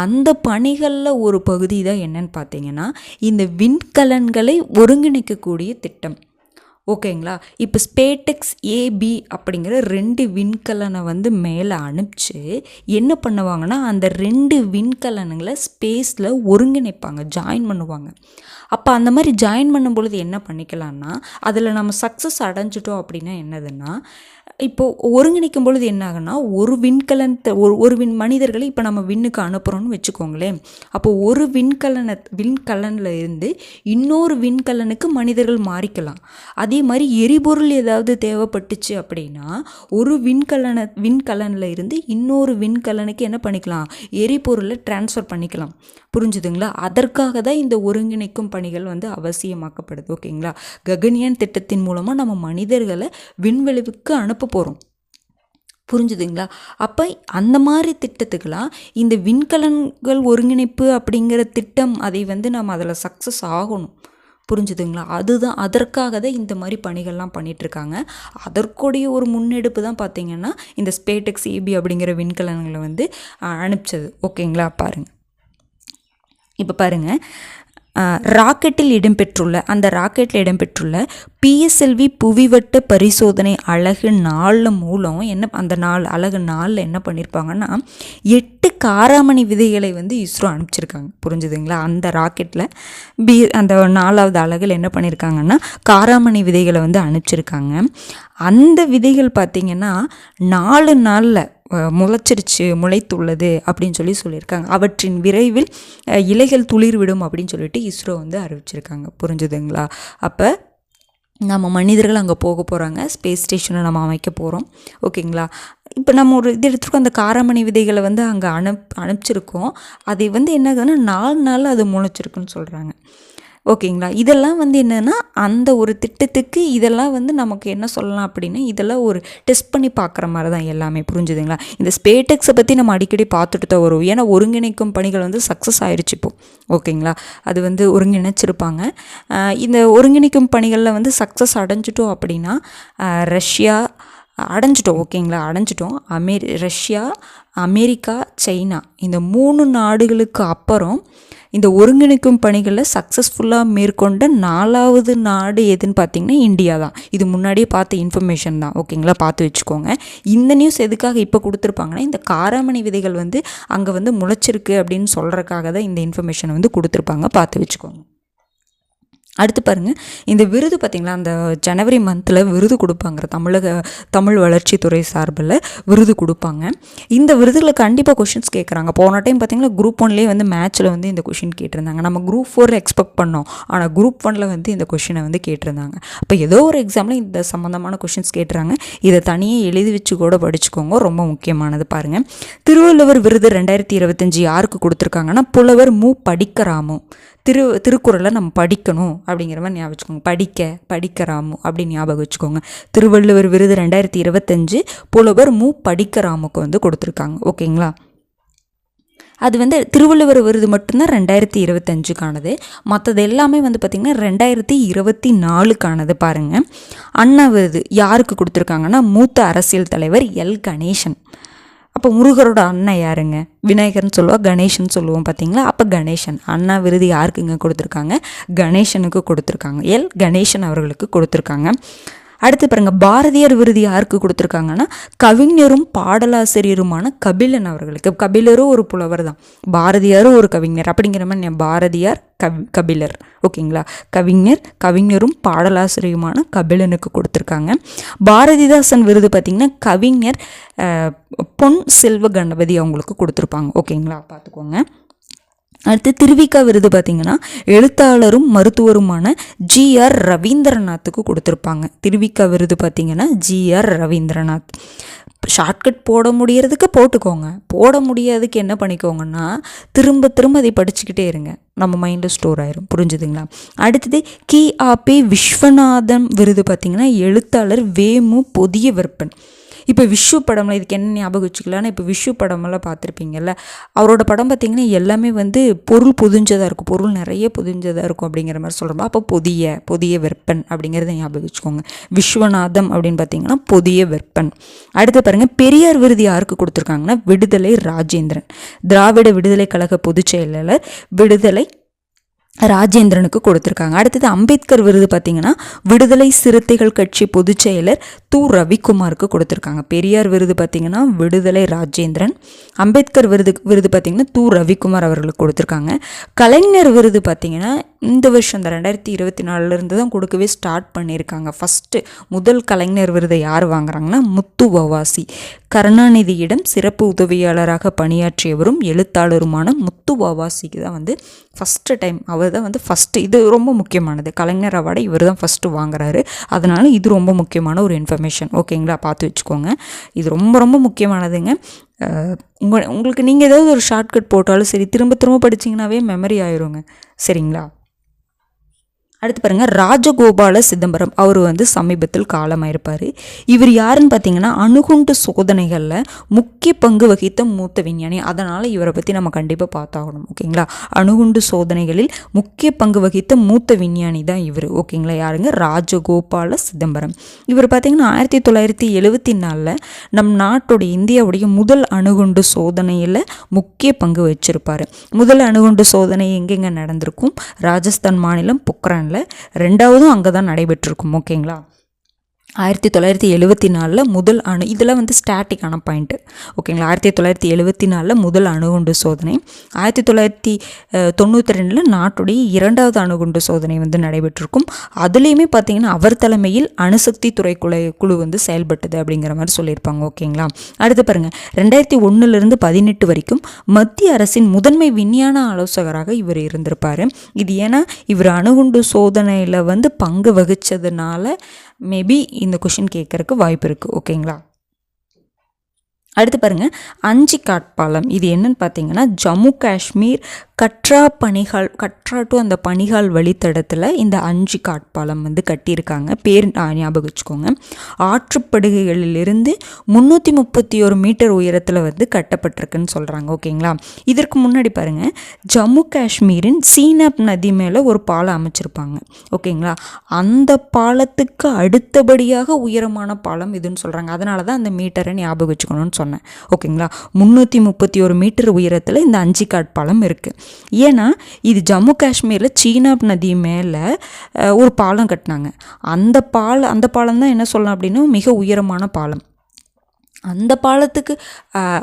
அந்த பணிகளில் ஒரு பகுதி தான் என்னன்னு பார்த்தீங்கன்னா இந்த விண்கலன்களை ஒருங்கிணைக்கக்கூடிய திட்டம். ஓகேங்களா. இப்போ ஸ்பேடெக்ஸ் ஏபி அப்படிங்கிற 2 விண்கலனை வந்து மேலே அனுப்பிச்சு என்ன பண்ணுவாங்கன்னா அந்த 2 விண்கலன்களை ஸ்பேஸில் ஒருங்கிணைப்பாங்க, ஜாயின் பண்ணுவாங்க. அப்போ அந்த மாதிரி ஜாயின் பண்ணும் பொழுது என்ன பண்ணிக்கலாம்னா அதில் நம்ம சக்ஸஸ் அடைஞ்சிட்டோம் அப்படின்னா என்னதுன்னா இப்போது ஒருங்கிணைக்கும் பொழுது என்ன ஆகுன்னா ஒரு விண்கலனத்தை ஒரு மனிதர்களை இப்போ நம்ம விண்ணுக்கு அனுப்புகிறோன்னு வச்சுக்கோங்களேன். அப்போது ஒரு விண்கலனில் இருந்து இன்னொரு விண்கலனுக்கு மனிதர்கள் மாறிக்கலாம். அதே மாதிரி எரிபொருள் ஏதாவது தேவைப்பட்டுச்சு அப்படின்னா ஒரு விண்கலனில் இருந்து இன்னொரு விண்கலனுக்கு என்ன பண்ணிக்கலாம்? எரிபொருளை டிரான்ஸ்ஃபர் பண்ணிக்கலாம். புரிஞ்சுதுங்களா. அதற்காக தான் இந்த ஒருங்கிணைக்கும் பணிகள் வந்து அவசியமாக்கப்படுது. ஓகேங்களா. ககன்யான் திட்டத்தின் மூலமாக நம்ம மனிதர்களை விண்வெளிக்கு அனுப்ப போகிறோம். புரிஞ்சுதுங்களா. அப்போ அந்த மாதிரி திட்டத்துக்கெலாம் இந்த விண்கலன்கள் ஒருங்கிணைப்பு அப்படிங்கிற திட்டம் அதை வந்து நம்ம அதில் சக்ஸஸ் ஆகணும். புரிஞ்சுதுங்களா. அதற்காக தான் இந்த மாதிரி பணிகள்லாம் பண்ணிகிட்ருக்காங்க. அதற்குடைய ஒரு முன்னெடுப்பு தான் பார்த்திங்கன்னா இந்த ஸ்பேடெக்ஸ் ஏபி அப்படிங்கிற விண்கலன்களை வந்து அனுப்பிச்சது. ஓகேங்களா. பாருங்கள் இப்போ பாருங்கள் ராக்கெட்டில் இடம்பெற்றுள்ள பிஎஸ்எல்வி புவிவட்ட பரிசோதனை அலகு 4 மூலம் அந்த அலகு 4 என்ன பண்ணியிருப்பாங்கன்னா 8 காராமணி விதைகளை வந்து இஸ்ரோ அனுப்பிச்சிருக்காங்க. புரிஞ்சுதுங்களா? அந்த ராக்கெட்டில் அந்த 4வது அலகில் என்ன பண்ணியிருக்காங்கன்னா காராமணி விதைகளை வந்து அனுப்பிச்சிருக்காங்க. அந்த விதைகள் பார்த்திங்கன்னா 4 நாளில் முளைத்துள்ளது அப்படின்னு சொல்லியிருக்காங்க. அவற்றின் விரைவில் இலைகள் துளிர்விடும் அப்படின்னு சொல்லிட்டு இஸ்ரோ வந்து அறிவிச்சிருக்காங்க. புரிஞ்சுதுங்களா? அப்போ நம்ம மனிதர்கள் அங்கே போக போகிறாங்க, ஸ்பேஸ் ஸ்டேஷனை நம்ம அமைக்க போகிறோம். ஓகேங்களா? இப்போ நம்ம ஒரு இது எடுத்துருக்கோம், அந்த காராமணி விதைகளை வந்து அங்கே அனுப்பிச்சிருக்கோம். அதை வந்து என்னதுன்னா 4 நாளில் அது முளைச்சிருக்குன்னு சொல்கிறாங்க. ஓகேங்களா? இதெல்லாம் வந்து என்னென்னா அந்த ஒரு திட்டத்துக்கு இதெல்லாம் வந்து நமக்கு என்ன சொல்லலாம் அப்படின்னா இதெல்லாம் ஒரு டெஸ்ட் பண்ணி பார்க்குற மாதிரி தான் எல்லாமே. புரிஞ்சுதுங்களா? இந்த ஸ்பேடெக்ஸை பற்றி நம்ம அடிக்கடி பார்த்துட்டு தான் வரும். ஏன்னா ஒருங்கிணைக்கும் பணிகள் வந்து சக்ஸஸ் ஆயிடுச்சு இப்போது. ஓகேங்களா? அது வந்து ஒருங்கிணைச்சிருப்பாங்க. இந்த ஒருங்கிணைக்கும் பணிகளில் வந்து சக்ஸஸ் அடைஞ்சிட்டோம் அப்படின்னா ரஷ்யா அடைஞ்சிட்டோம். ஓகேங்களா? அடைஞ்சிட்டோம். ரஷ்யா, அமெரிக்கா, சைனா இந்த 3 நாடுகளுக்கு அப்புறம் இந்த ஒருங்கிணைக்கும் பணிகளில் சக்ஸஸ்ஃபுல்லாக மேற்கொண்ட 4வது நாடு எதுன்னு பார்த்திங்கன்னா இந்தியா தான். இது முன்னாடியே பார்த்த இன்ஃபர்மேஷன் தான். ஓகேங்களா? பார்த்து வச்சுக்கோங்க. இந்த நியூஸ் எதுக்காக இப்போ கொடுத்துருப்பாங்கன்னா இந்த காராமணி விதைகள் வந்து அங்கே வந்து முளைச்சிருக்கு அப்படின்னு சொல்கிறதுக்காக தான் இந்த இன்ஃபர்மேஷனை வந்து கொடுத்துருப்பாங்க. பார்த்து வச்சுக்கோங்க. அடுத்து பாருங்கள், இந்த விருது பார்த்திங்களா, அந்த ஜனவரி மந்தில் விருது கொடுப்பாங்க. தமிழ் வளர்ச்சித்துறை சார்பில் விருது கொடுப்பாங்க. இந்த விருதுகளை கண்டிப்பாக கொஷின்ஸ் கேட்குறாங்க. போன டைம் பார்த்திங்கன்னா குரூப் 1லேயே வந்து மேட்ச்சில் வந்து இந்த கொஷின் கேட்டிருந்தாங்க. நம்ம குரூப் 4 எக்ஸ்பெக்ட் பண்ணோம், ஆனால் குரூப் 1ல் வந்து இந்த கொஷினை வந்து கேட்டிருந்தாங்க. அப்போ ஏதோ ஒரு எக்ஸாமில் இந்த சம்மந்தமான கொஷின்ஸ் கேட்டுறாங்க. இதை தனியாக எழுதி வச்சு கூட படிச்சுக்கோங்க, ரொம்ப முக்கியமானது. பாருங்கள், திருவள்ளுவர் விருது 2025 யாருக்கு கொடுத்துருக்காங்கன்னா புலவர் மு. படிக்கராமு. திருக்குறளை நம்ம படிக்கணும் அப்படிங்கிற மாதிரி ஞாபகம் வச்சுக்கோங்க. படிக்கராமு அப்படின்னு ஞாபகம் வச்சுக்கோங்க. திருவள்ளுவர் விருது 2025 புலவர் மு. படிக்கராமுக்கு வந்து கொடுத்துருக்காங்க. ஓகேங்களா? அது வந்து திருவள்ளுவர் விருது மட்டும்தான் 2025க்கானது. மற்றது எல்லாமே வந்து பார்த்திங்கன்னா 2024க்கானது. பாருங்கள், அண்ணா விருது யாருக்கு கொடுத்துருக்காங்கன்னா மூத்த அரசியல் தலைவர் எல். கணேசன். அப்போ முருகரோட அண்ணன் யாருங்க? விநாயகர்னு சொல்லுவோம், கணேசன் சொல்லுவோம். பார்த்தீங்களா? அப்போ கணேசன். அண்ணா விருது யாருக்குங்க கொடுத்துருக்காங்க? கணேசனுக்கு கொடுத்துருக்காங்க. எல். கணேசன் அவர்களுக்கு கொடுத்துருக்காங்க. அடுத்து பாருங்கள், பாரதியார் விருது யாருக்கு கொடுத்துருக்காங்கன்னா கவிஞரும் பாடலாசிரியருமான கபிலன் அவர்களுக்கு. கபிலரும் ஒரு புலவர் தான், பாரதியாரும் ஒரு கவிஞர். அப்படிங்கிற மாதிரி பாரதியார், கபிலர். ஓகேங்களா? கவிஞரும் பாடலாசிரியருமான கபிலனுக்கு கொடுத்துருக்காங்க. பாரதிதாசன் விருது பார்த்திங்கன்னா கவிஞர் பொன் செல்வ கணபதி அவங்களுக்கு கொடுத்துருப்பாங்க. ஓகேங்களா? பார்த்துக்கோங்க. அடுத்து திருவிக்கா விருது பார்த்திங்கன்னா எழுத்தாளரும் மருத்துவருமான ஜி.ஆர். ரவீந்திரநாத்துக்கு கொடுத்துருப்பாங்க. திருவிக்கா விருது பார்த்திங்கன்னா ஜி.ஆர். ரவீந்திரநாத். ஷார்ட்கட் போட முடியறதுக்கு போட்டுக்கோங்க, போட முடியாதுக்கு என்ன பண்ணிக்கோங்கன்னா திரும்ப அதை படிச்சுக்கிட்டே இருங்க, நம்ம மைண்டில் ஸ்டோர் ஆயிரும். புரிஞ்சுதுங்களா? அடுத்தது கி.ஆ.பி. விஸ்வநாதன் விருது பார்த்திங்கன்னா எழுத்தாளர் வேமு. பொதிய விற்பன். இப்போ விஷு படம்லாம் இதுக்கு என்ன ஞாபகம் வச்சுக்கலான்னா, இப்போ விஷு படமெல்லாம் பார்த்துருப்பீங்கல்ல, அவரோட படம் பார்த்திங்கன்னா எல்லாமே வந்து பொருள் பொதிஞ்சதாக இருக்கும், பொருள் நிறைய பொதிஞ்சதாக இருக்கும் அப்படிங்கிற மாதிரி சொல்கிறோம். அப்போ பொதிய விற்பன் அப்படிங்கிறத ஞாபகம் வச்சுக்கோங்க. விஸ்வநாதம் அப்படின்னு பார்த்திங்கன்னா பொதிய விற்பன். அடுத்து பாருங்கள், பெரியார் விருது யாருக்கு கொடுத்துருக்காங்கன்னா விடுதலை ராஜேந்திரன். திராவிட விடுதலை கழக பொதுச் செயலாளர் விடுதலை ராஜேந்திரனுக்கு கொடுத்துருக்காங்க. அடுத்தது அம்பேத்கர் விருது பார்த்திங்கன்னா விடுதலை சிறுத்தைகள் கட்சி பொதுச் செயலர் து. ரவிக்குமாருக்கு கொடுத்துருக்காங்க. பெரியார் விருது பார்த்திங்கன்னா விடுதலை ராஜேந்திரன். அம்பேத்கர் விருது பார்த்திங்கன்னா து. ரவிக்குமார் அவர்களுக்கு கொடுத்துருக்காங்க. கலைஞர் விருது பார்த்திங்கன்னா இந்த வருஷம் இந்த 2024 தான் கொடுக்கவே ஸ்டார்ட் பண்ணியிருக்காங்க. முதல் கலைஞர் விருதை யார் வாங்குறாங்கன்னா முத்து வவாசி. கருணாநிதியிடம் சிறப்பு உதவியாளராக பணியாற்றியவரும் எழுத்தாளருமான முத்து வவாசிக்கு தான் வந்து ஃபஸ்ட்டு டைம், அவர் தான் வந்து ஃபஸ்ட்டு, இது ரொம்ப முக்கியமானது, கலைஞர் அவார்டை இவர் தான் ஃபஸ்ட்டு வாங்குறாரு. அதனால் இது ரொம்ப முக்கியமான ஒரு இன்ஃபர்மேஷன். ஓகேங்களா? பார்த்து வச்சுக்கோங்க, இது ரொம்ப ரொம்ப முக்கியமானதுங்க. உங்களுக்கு நீங்கள் ஏதாவது ஒரு ஷார்ட்கட் போட்டாலும் சரி, திரும்ப படிச்சிங்கனாவே மெமரி ஆயிருங்க. சரிங்களா? அடுத்து பாருங்கள் ராஜகோபால சிதம்பரம். அவர் வந்து சமீபத்தில் காலமாயிருப்பார். இவர் யாருன்னு பார்த்தீங்கன்னா அணுகுண்டு சோதனைகளில் முக்கிய பங்கு வகித்த மூத்த விஞ்ஞானி. அதனால் இவரை பற்றி நம்ம கண்டிப்பாக பார்த்தாகணும். ஓகேங்களா, அணுகுண்டு சோதனைகளில் முக்கிய பங்கு வகித்த மூத்த விஞ்ஞானி தான் இவர். ஓகேங்களா, யாருங்க? ராஜகோபால சிதம்பரம். இவர் பார்த்தீங்கன்னா 1974 நம் நாட்டுடைய இந்தியாவுடைய முதல் அணுகுண்டு சோதனையில் முக்கிய பங்கு வச்சிருப்பார். முதல் அணுகுண்டு சோதனை எங்கெங்கே நடந்திருக்கும்? ராஜஸ்தான் மாநிலம் பொக்ரானில். ரெண்டாவதும் அங்கே தான் நடைபெற்றிருக்கும். ஓகேங்களா, 1974 முதல் இதெல்லாம் வந்து ஸ்டாட்டிக்கான பாயிண்ட்டு. ஓகேங்களா, 1974 முதல் அணுகுண்டு சோதனை. 1992 நாட்டுடைய இரண்டாவது அணுகுண்டு சோதனை வந்து நடைபெற்றிருக்கும். அதுலேயுமே பார்த்தீங்கன்னா அவர் தலைமையில் அணுசக்தி துறை குழு வந்து செயல்பட்டது அப்படிங்கிற மாதிரி சொல்லியிருப்பாங்க. ஓகேங்களா, அடுத்து பாருங்கள் 2001 18 வரைக்கும் மத்திய அரசின் முதன்மை விஞ்ஞான ஆலோசகராக இவர் இருந்திருப்பார். இது ஏன்னா இவர் அணுகுண்டு சோதனையில் வந்து பங்கு வகித்ததுனால மேபி இந்த கொஷின் கேட்கறதுக்கு வாய்ப்பு இருக்குது. ஓகேங்களா, அடுத்து பாருங்கள் அஞ்சிகாட் பாலம். இது என்னன்னு பார்த்தீங்கன்னா ஜம்மு காஷ்மீர் கட்ரா டு அந்த பனிகால் வழித்தடத்தில் இந்த அஞ்சிகாட் பாலம் வந்து கட்டியிருக்காங்க. பேர் ஞாபகம் வச்சுக்கோங்க. ஆற்றுப்படுகைகளிலிருந்து 331 மீட்டர் உயரத்தில் வந்து கட்டப்பட்டிருக்குன்னு சொல்கிறாங்க. ஓகேங்களா, இதற்கு முன்னாடி பாருங்கள் ஜம்மு காஷ்மீரின் சீனாப் நதி மேலே ஒரு பாலம் அமைச்சிருப்பாங்க. ஓகேங்களா, அந்த பாலத்துக்கு அடுத்தபடியாக உயரமான பாலம் இதுன்னு சொல்கிறாங்க. அதனால தான் அந்த மீட்டரை ஞாபகம் வச்சுக்கணும்னு சொன்னேன். ஓகேங்களா, 331 மீட்டர் உயரத்தில் இந்த அஞ்சிகாட் பாலம் இருக்குது. ஏன்னா இது ஜம்மு காஷ்மீரில் சீனாப் நதி மேலே ஒரு பாலம் கட்டினாங்க. அந்த பாலம் தான் என்ன சொல்லலாம் அப்படின்னா மிக உயரமான பாலம். அந்த பாலத்துக்கு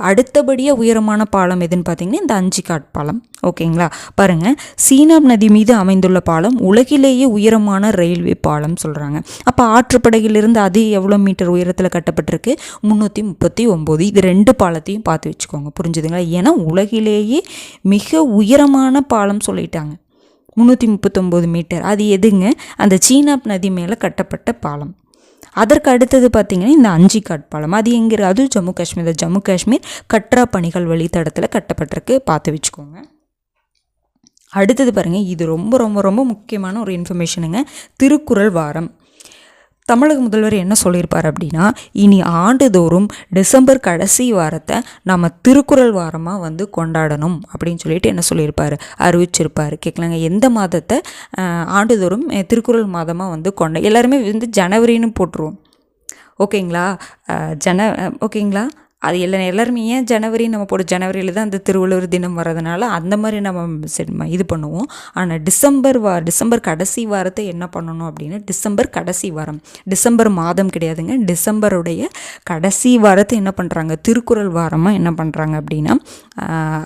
அடுத்தபடியாக உயரமான பாலம் எதுன்னு பார்த்தீங்கன்னா இந்த அஞ்சிகாட் பாலம். ஓகேங்களா, பாருங்கள் சீனாப் நதி மீது அமைந்துள்ள பாலம் உலகிலேயே உயரமான ரயில்வே பாலம் சொல்கிறாங்க. அப்போ ஆற்றுப்படையிலிருந்து அது எவ்வளோ மீட்டர் உயரத்தில் கட்டப்பட்டிருக்கு? 339. இது ரெண்டு பாலத்தையும் பார்த்து வச்சுக்கோங்க. புரிஞ்சுதுங்களா? ஏன்னா உலகிலேயே மிக உயரமான பாலம் சொல்லிட்டாங்க 339 மீட்டர். அது எதுங்க? அந்த சீனாப் நதி மேலே கட்டப்பட்ட பாலம். அதற்கு அடுத்தது பார்த்திங்கன்னா இந்த அஞ்சிகாட் பாலம். அது எங்கே? அது ஜம்மு காஷ்மீர் கட்ரா பனிகள் வழித்தடத்தில் கட்டப்பட்டிருக்கு. பார்த்து வச்சுக்கோங்க. அடுத்தது பாருங்கள், இது ரொம்ப ரொம்ப ரொம்ப முக்கியமான ஒரு இன்ஃபர்மேஷனுங்க. திருக்குறள் வாரம். தமிழக முதல்வர் என்ன சொல்லியிருப்பார் அப்படின்னா இனி ஆண்டுதோறும் டிசம்பர் கடைசி வாரத்தை நம்ம திருக்குறள் வாரமாக வந்து கொண்டாடணும் அப்படின்னு சொல்லிட்டு என்ன சொல்லியிருப்பார்? அறிவிச்சிருப்பார். கேட்கலாங்க, எந்த மாதத்தை ஆண்டுதோறும் திருக்குறள் மாதமாக வந்து எல்லாருமே வந்து ஜனவரின்னு போட்டுருவோம். ஓகேங்களா, ஓகேங்களா, அது எல்லாருமே ஏன் ஜனவரி நம்ம போட்டு ஜனவரியில் தான் அந்த திருவள்ளுவர் தினம் வர்றதுனால அந்த மாதிரி நம்ம இது பண்ணுவோம். ஆனால் டிசம்பர் கடைசி வாரத்தை என்ன பண்ணணும் அப்படின்னா டிசம்பர் கடைசி வாரம், டிசம்பர் மாதம் கிடையாதுங்க, டிசம்பருடைய கடைசி வாரத்தை என்ன பண்ணுறாங்க? திருக்குறள் வாரமாக என்ன பண்ணுறாங்க அப்படின்னா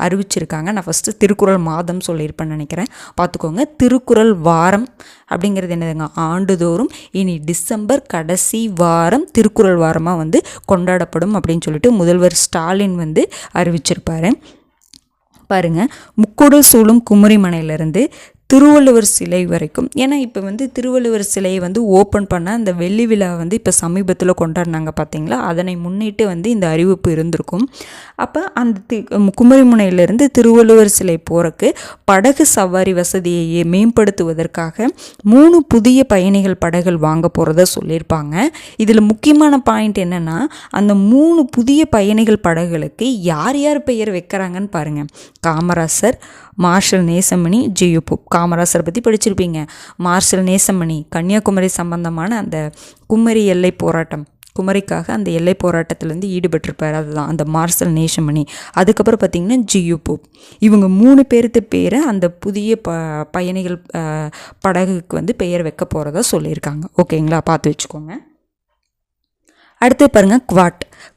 அறிவிச்சிருக்காங்க. நான் ஃபஸ்ட்டு திருக்குறள் மாதம் சொல்லியிருப்பேன்னு நினைக்கிறேன். பார்த்துக்கோங்க, திருக்குறள் வாரம் அப்படிங்கிறது என்னதுங்க? ஆண்டுதோறும் இனி டிசம்பர் கடைசி வாரம் திருக்குறள் வாரமாக வந்து கொண்டாடப்படும் அப்படின்னு சொல்லிட்டு முதல்வர் ஸ்டாலின் வந்து அறிவிச்சிருப்பாரு. பாருங்க, முக்கொடு சூழும் குமரிமனையிலிருந்து திருவள்ளுவர் சிலை வரைக்கும். ஏன்னா இப்போ வந்து திருவள்ளுவர் சிலையை வந்து ஓப்பன் பண்ண அந்த வெள்ளி விழா வந்து இப்போ சமீபத்தில் கொண்டாடினாங்க பார்த்தீங்களா? அதனை முன்னிட்டு வந்து இந்த அறிவிப்பு இருந்திருக்கும். அப்போ அந்த குமரிமுனையிலிருந்து திருவள்ளுவர் சிலை போகிறக்கு படகு சவாரி வசதியை மேம்படுத்துவதற்காக 3 புதிய பயணிகள் படகுகள் வாங்க போகிறத சொல்லியிருப்பாங்க. இதில் முக்கியமான பாயிண்ட் என்னென்னா அந்த 3 புதிய பயணிகள் படகுகளுக்கு யார் யார் பெயர் வைக்கிறாங்கன்னு பாருங்கள். Kamarajar, marshal Nesamani, G U. காமராசரை பற்றி படிச்சிருப்பீங்க. மார்ஷல் நேசமணி கன்னியாகுமரி சம்பந்தமான அந்த குமரி எல்லை போராட்டம், குமரிக்காக அந்த எல்லை போராட்டத்திலேருந்து ஈடுபட்டிருப்பார். அதுதான் அந்த மார்ஷல் நேசமணி. அதுக்கப்புறம் பார்த்திங்கன்னா ஜியு போப். இவங்க 3 பேருக்கு பேரை அந்த புதிய பயணிகள் படகுக்கு வந்து பெயர் வைக்க போகிறதா சொல்லியிருக்காங்க. ஓகேங்களா, பார்த்து வச்சுக்கோங்க. அடுத்து பாருங்கள்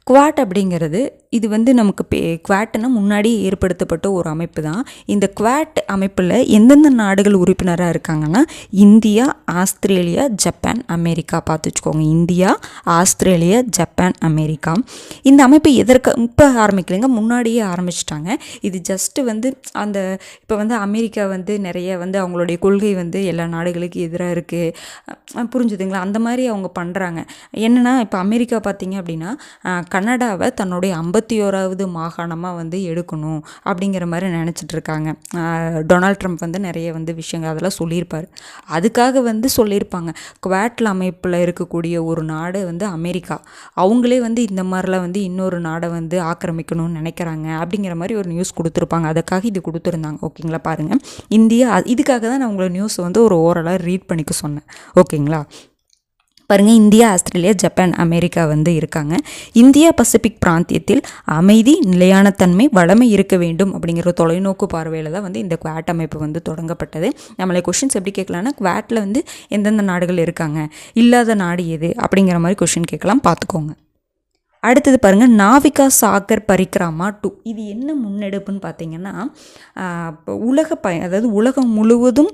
குவாட் அப்படிங்கிறது இது வந்து நமக்கு குவாட்னா முன்னாடி ஏற்படுத்தப்பட்ட ஒரு அமைப்பு தான். இந்த குவாட் அமைப்பில் எந்தெந்த நாடுகள் உறுப்பினராக இருக்காங்கன்னா இந்தியா, ஆஸ்திரேலியா, ஜப்பான், அமெரிக்கா. பார்த்து வச்சுக்கோங்க, இந்தியா, ஆஸ்திரேலியா, ஜப்பான், அமெரிக்கா. இந்த அமைப்பு எதற்கு இப்போ ஆரம்பிக்கலைங்க, முன்னாடியே ஆரம்பிச்சிட்டாங்க. இது ஜஸ்ட்டு வந்து அந்த இப்போ வந்து அமெரிக்கா வந்து நிறைய வந்து அவங்களுடைய கொள்கை வந்து எல்லா நாடுகளுக்கு எதிராக இருக்குது, புரிஞ்சுதுங்களா? அந்த மாதிரி அவங்க பண்ணுறாங்க. என்னென்னா இப்போ அமெரிக்கா பார்த்திங்க அப்படின்னா கனடாவை தன்னுடைய 51வது மாகாணமாக வந்து எடுக்கணும் அப்படிங்கிற மாதிரி நினச்சிட்டு இருக்காங்க. டொனால்ட் ட்ரம்ப் வந்து நிறைய வந்து விஷயங்கள் அதெல்லாம் சொல்லியிருப்பார். அதுக்காக வந்து சொல்லியிருப்பாங்க, குவாட்ல அமைப்பில் இருக்கக்கூடிய ஒரு நாடு வந்து அமெரிக்கா, அவங்களே வந்து இந்த மாதிரிலாம் வந்து இன்னொரு நாடை வந்து ஆக்கிரமிக்கணும்னு நினைக்கிறாங்க அப்படிங்கிற மாதிரி ஒரு நியூஸ் கொடுத்துருப்பாங்க. அதுக்காக இது கொடுத்துருந்தாங்க. ஓகேங்களா, பாருங்கள், இந்தியா இதுக்காக தான் நான் உங்களை நியூஸ் வந்து ஒரு ஓரலாக ரீட் பண்ணிக்க சொன்னேன். ஓகேங்களா, பாருங்கள், இந்தியா, ஆஸ்திரேலியா, ஜப்பான், அமெரிக்கா வந்து இருக்காங்க. இந்தியா பசிபிக் பிராந்தியத்தில் அமைதி, நிலையான தன்மை, வளமை இருக்க வேண்டும் அப்படிங்கிற தொலைநோக்கு பார்வையில் தான் வந்து இந்த குவாட் அமைப்பு வந்து தொடங்கப்பட்டது. நம்மளை கொஷின்ஸ் எப்படி கேட்கலான்னா, குவாட்டில் வந்து எந்தெந்த நாடுகள் இருக்காங்க, இல்லாத நாடு எது அப்படிங்கிற மாதிரி கொஷின் கேட்கலாம், பார்த்துக்கோங்க. அடுத்தது பாருங்கள், நாவிகா சாகர் பரிக்ரமா 2. இது என்ன முன்னெடுப்புன்னு பார்த்தீங்கன்னா, உலக அதாவது உலகம் முழுவதும்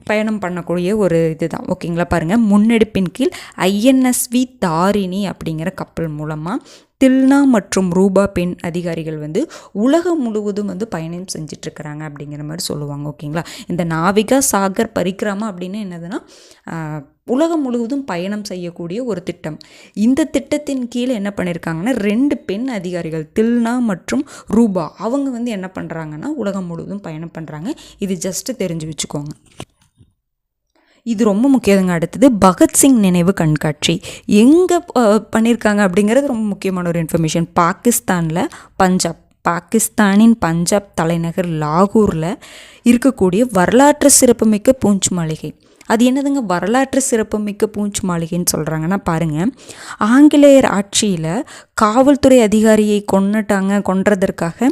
பயணம் பண்ணக்கூடிய ஒரு இதுதான். ஓகேங்களா, பாருங்கள், முன்னெடுப்பின் கீழ் ஐஎன்எஸ்வி தாரிணி அப்படிங்கிற கப்பல் மூலமாக தில்னா மற்றும் ரூபா பெண் அதிகாரிகள் வந்து உலகம் முழுவதும் வந்து பயணம் செஞ்சிட்ருக்கிறாங்க அப்படிங்கிற மாதிரி சொல்லுவாங்க. ஓகேங்களா, இந்த நாவிகா சாகர் பரிக்ரமா அப்படின்னு என்னதுன்னா, உலகம் முழுவதும் பயணம் செய்யக்கூடிய ஒரு திட்டம். இந்த திட்டத்தின் கீழே என்ன பண்ணியிருக்காங்கன்னா, 2 பெண் அதிகாரிகள் தில்னா மற்றும் ரூபா, அவங்க வந்து என்ன பண்ணுறாங்கன்னா உலகம் முழுவதும் பயணம் பண்ணுறாங்க. இது ஜஸ்ட்டு தெரிஞ்சு வச்சுக்கோங்க. இது ரொம்ப முக்கியங்க. அடுத்தது பகத்சிங் நினைவு கண்காட்சி எங்கே பண்ணியிருக்காங்க அப்படிங்கிறது ரொம்ப முக்கியமான ஒரு இன்ஃபர்மேஷன். பாகிஸ்தானின் பஞ்சாப் தலைநகர் லாகூரில் இருக்கக்கூடிய வரலாற்று சிறப்புமிக்க பூஞ்ச் மாளிகை. அது என்னதுங்க வரலாற்று சிறப்புமிக்க பூஞ்ச் மாளிகைன்னு சொல்கிறாங்கன்னா, பாருங்கள், ஆங்கிலேயர் ஆட்சியில் காவல்துறை அதிகாரியை கொன்றதற்காக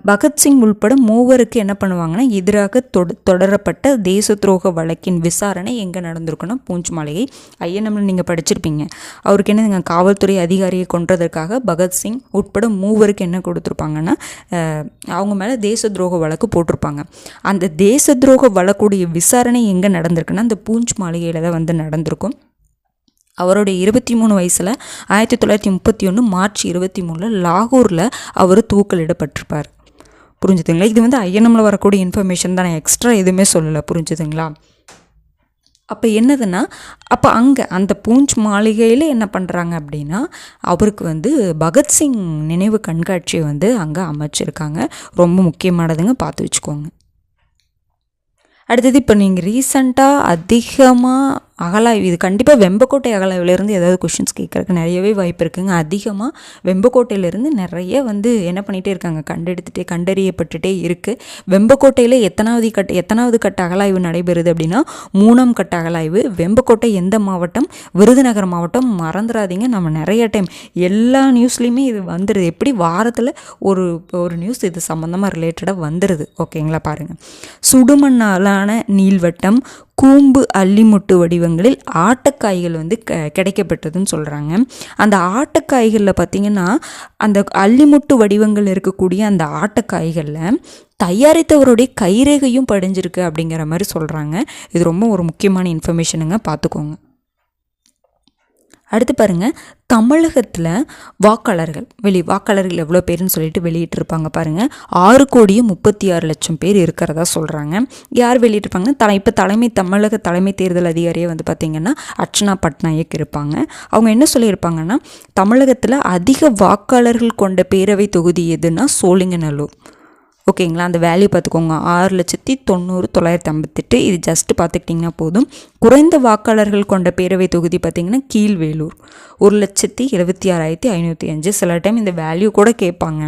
பகத்சிங் உள்பட 3 என்ன பண்ணுவாங்கன்னா, எதிராக தொடரப்பட்ட தேச துரோக வழக்கின் விசாரணை எங்கே நடந்திருக்குன்னா பூஞ்ச் மாளிகை. ஐஎன்எம்ல நீங்கள் படிச்சிருப்பீங்க. அவருக்கு என்னதுங்க, காவல்துறை அதிகாரியை கொன்றதற்காக பகத்சிங் உட்பட 3 என்ன கொடுத்துருப்பாங்கன்னா, அவங்க மேலே தேச துரோக வழக்கு போட்டிருப்பாங்க. அந்த தேச துரோக வழக்குடைய விசாரணை எங்கே நடந்திருக்கு, அந்த பூஞ்ச் மாளிகையில் தான் வந்து நடந்திருக்கும். அவருடைய 23 வயசில் 1931 மார்ச் 23 லாகூரில் அவர் தூக்கிலிடப்பட்டிருப்பார். புரிஞ்சுதுங்களா? இது வந்து ஐஎன்எம்ல வரக்கூடிய இன்ஃபர்மேஷன் தான், நான் எக்ஸ்ட்ரா எதுவுமே சொல்லலை. புரிஞ்சுதுங்களா? அப்போ என்னதுன்னா, அப்போ அங்கே அந்த பூஞ்ச் மாளிகையில் என்ன பண்ணுறாங்க அப்படின்னா, அவருக்கு வந்து பகத்சிங் நினைவு கண்காட்சியை வந்து அங்கே அமைச்சிருக்காங்க. ரொம்ப முக்கியமானதுங்க, பார்த்து வச்சுக்கோங்க. அடுத்தது, இப்போ நீங்கள் ரீசண்டாக அதிகமாக அகலாய்வு, இது கண்டிப்பாக வெம்பக்கோட்டை அகலாய்விலேருந்து ஏதாவது கொஷின்ஸ் கேட்குறதுக்கு நிறையவே வாய்ப்பு இருக்குங்க. அதிகமாக வெம்பக்கோட்டையிலேருந்து நிறைய வந்து என்ன பண்ணிகிட்டே இருக்காங்க, கண்டறியப்பட்டுட்டே இருக்குது. வெம்பக்கோட்டையில் எத்தனாவது கட்ட அகலாய்வு நடைபெறுது அப்படின்னா 3ஆம் கட்ட அகலாய்வு. வெம்பக்கோட்டை எந்த மாவட்டம்? விருதுநகர் மாவட்டம். மறந்துடாதீங்க, நம்ம நிறைய டைம் எல்லா நியூஸ்லேயுமே இது வந்துடுது. எப்படி வாரத்தில் ஒரு நியூஸ் இது சம்மந்தமாக ரிலேட்டடாக வந்துடுது. ஓகேங்களா, பாருங்கள், சுடுமண்ணாலான நீள்வட்டம், கூம்பு, அல்லிமுட்டு வடிவங்களில் ஆட்டக்காய்கள் வந்து கிடைக்கப்பட்டதுன்னு சொல்கிறாங்க. அந்த ஆட்டக்காய்களில் பார்த்திங்கன்னா, அந்த அல்லிமுட்டு வடிவங்கள் இருக்கக்கூடிய அந்த ஆட்டக்காய்களில் தயாரித்தவருடைய கைரேகையும் படிஞ்சிருக்கு அப்படிங்கிற மாதிரி சொல்கிறாங்க. இது ரொம்ப ஒரு முக்கியமான இன்ஃபர்மேஷனுங்க, பார்த்துக்கோங்க. அடுத்து பாருங்கள், தமிழகத்தில் வாக்காளர்கள் எவ்வளோ பேருன்னு சொல்லிட்டு வெளியிட்டிருப்பாங்க. பாருங்கள், 6,36,00,000 பேர் இருக்கிறதா சொல்கிறாங்க. யார் வெளியிட்டிருப்பாங்கன்னா, இப்போ தமிழக தலைமை தேர்தல் அதிகாரியே வந்து பார்த்திங்கன்னா அர்ச்சனா பட்நாயக் இருப்பாங்க. அவங்க என்ன சொல்லியிருப்பாங்கன்னா, தமிழகத்தில் அதிக வாக்காளர்கள் கொண்ட பேரவை தொகுதி எதுன்னா சோழிங்கநல்லூர். ஓகேங்களா, அந்த வேல்யூ பார்த்துக்கோங்க, 6,90,958. இது ஜஸ்ட்டு பார்த்துக்கிட்டிங்கன்னா போதும். குறைந்த வாக்காளர்கள் கொண்ட பேரவை தொகுதி பார்த்திங்கன்னா கீழ்வேலூர், 1,76,505. சில டைம் இந்த வேல்யூ கூட கேட்பாங்க.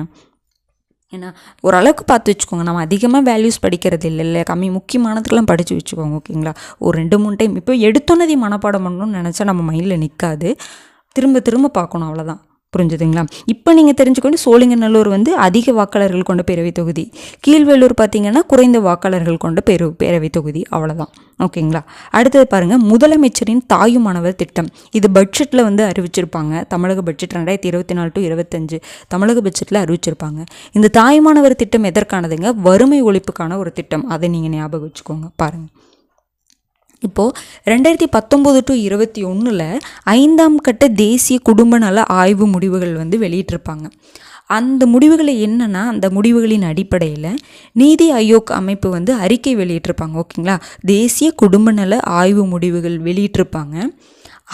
ஏன்னா ஓரளவுக்கு பார்த்து வச்சுக்கோங்க, நம்ம அதிகமாக வேல்யூஸ் படிக்கிறது இல்லை, கம்மி முக்கியமானதுக்கெல்லாம் படித்து வச்சுக்கோங்க. ஓகேங்களா, ஒரு 2-3 டைம் இப்போ எடுத்தோன்னதை மனப்பாடம் பண்ணணும்னு நினச்சா நம்ம மைண்டில் நிற்காது, திரும்ப பார்க்கணும், அவ்வளோதான். புரிஞ்சுதுங்களா? இப்போ நீங்கள் தெரிஞ்சுக்கொண்டு சோழிங்கநல்லூர் வந்து அதிக வாக்காளர்கள் கொண்ட பேரவை தொகுதி, கீழ்வேலூர் பார்த்திங்கன்னா குறைந்த வாக்காளர்கள் கொண்ட பேரவை தொகுதி, அவ்வளோதான். ஓகேங்களா, அடுத்தது பாருங்கள், முதலமைச்சரின் தாயுமானவர் திட்டம். இது பட்ஜெட்டில் வந்து அறிவிச்சிருப்பாங்க. தமிழக பட்ஜெட் 2024 to 2025 தமிழக பட்ஜெட்டில் அறிவிச்சிருப்பாங்க. இந்த தாயுமானவர் திட்டம் எதற்கானதுங்க? வறுமை ஒழிப்புக்கான ஒரு திட்டம். அதை நீங்கள் ஞாபகம் வச்சுக்கோங்க. பாருங்கள், இப்போது 2019 to 2021 5ஆம் கட்ட தேசிய குடும்ப நல ஆய்வு முடிவுகள் வந்து வெளியிட்டிருப்பாங்க. அந்த முடிவுகளை என்னென்னா, அந்த முடிவுகளின் அடிப்படையில் நீதி ஆயோக் அமைப்பு வந்து அறிக்கை வெளியிட்டிருப்பாங்க. ஓகேங்களா, தேசிய குடும்ப நல ஆய்வு முடிவுகள் வெளியிட்டிருப்பாங்க.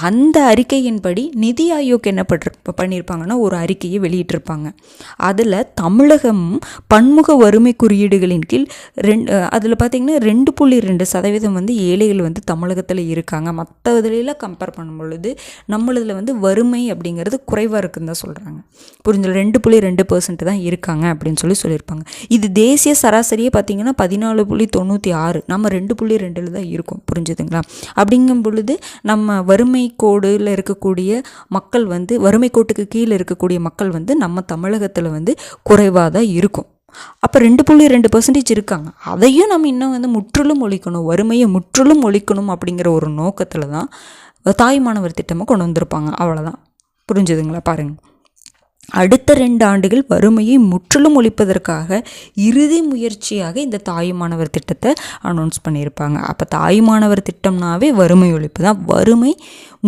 அந்த அறிக்கையின்படி நிதி ஆயோக் என்ன பண்ணியிருப்பாங்கன்னா ஒரு அறிக்கையை வெளியிட்டிருப்பாங்க. அதில் தமிழகம் பன்முக வறுமை குறியீடுகளின் கீழ் அதில் பார்த்திங்கன்னா 2.2% வந்து ஏழைகள் வந்து தமிழகத்தில் இருக்காங்க. மற்ற இதிலெல்லாம் கம்பேர் பண்ணும் பொழுது நம்மளதில் வந்து வறுமை அப்படிங்கிறது குறைவாக இருக்குன்னு தான் சொல்கிறாங்க. புரிஞ்சல 2.2% தான் இருக்காங்க அப்படின்னு சொல்லியிருப்பாங்க. இது தேசிய சராசரியே பார்த்திங்கன்னா 14.96, நம்ம 2.2 தான் இருக்கோம். புரிஞ்சுதுங்களா? அப்படிங்கும் பொழுது நம்ம வறுமை கோடுல இருக்கக்கூடிய மக்கள் வந்து வறுமை கோட்டுக்கு கீழே இருக்கக்கூடிய மக்கள் வந்து நம்ம தமிழகத்தில் வந்து குறைவாக தான் இருக்கும். அப்போ 2.2% இருக்காங்க. அதையும் நம்ம இன்னும் வந்து முற்றிலும் ஒழிக்கணும், வறுமையை முற்றிலும் ஒழிக்கணும் அப்படிங்கிற ஒரு நோக்கத்தில் தான் தாய்மானவர் திட்டமாக கொண்டு வந்திருப்பாங்க. அவ்வளோதான். புரிஞ்சுதுங்களா? பாருங்கள், அடுத்த 2 ஆண்டுகள் வறுமையை முற்றிலும் ஒழிப்பதற்காக இறுதி முயற்சியாக இந்த தாயுமானவர் திட்டத்தை அனௌன்ஸ் பண்ணியிருப்பாங்க. அப்போ தாயுமானவர் திட்டம்னாவே வறுமை ஒழிப்பு தான். வறுமை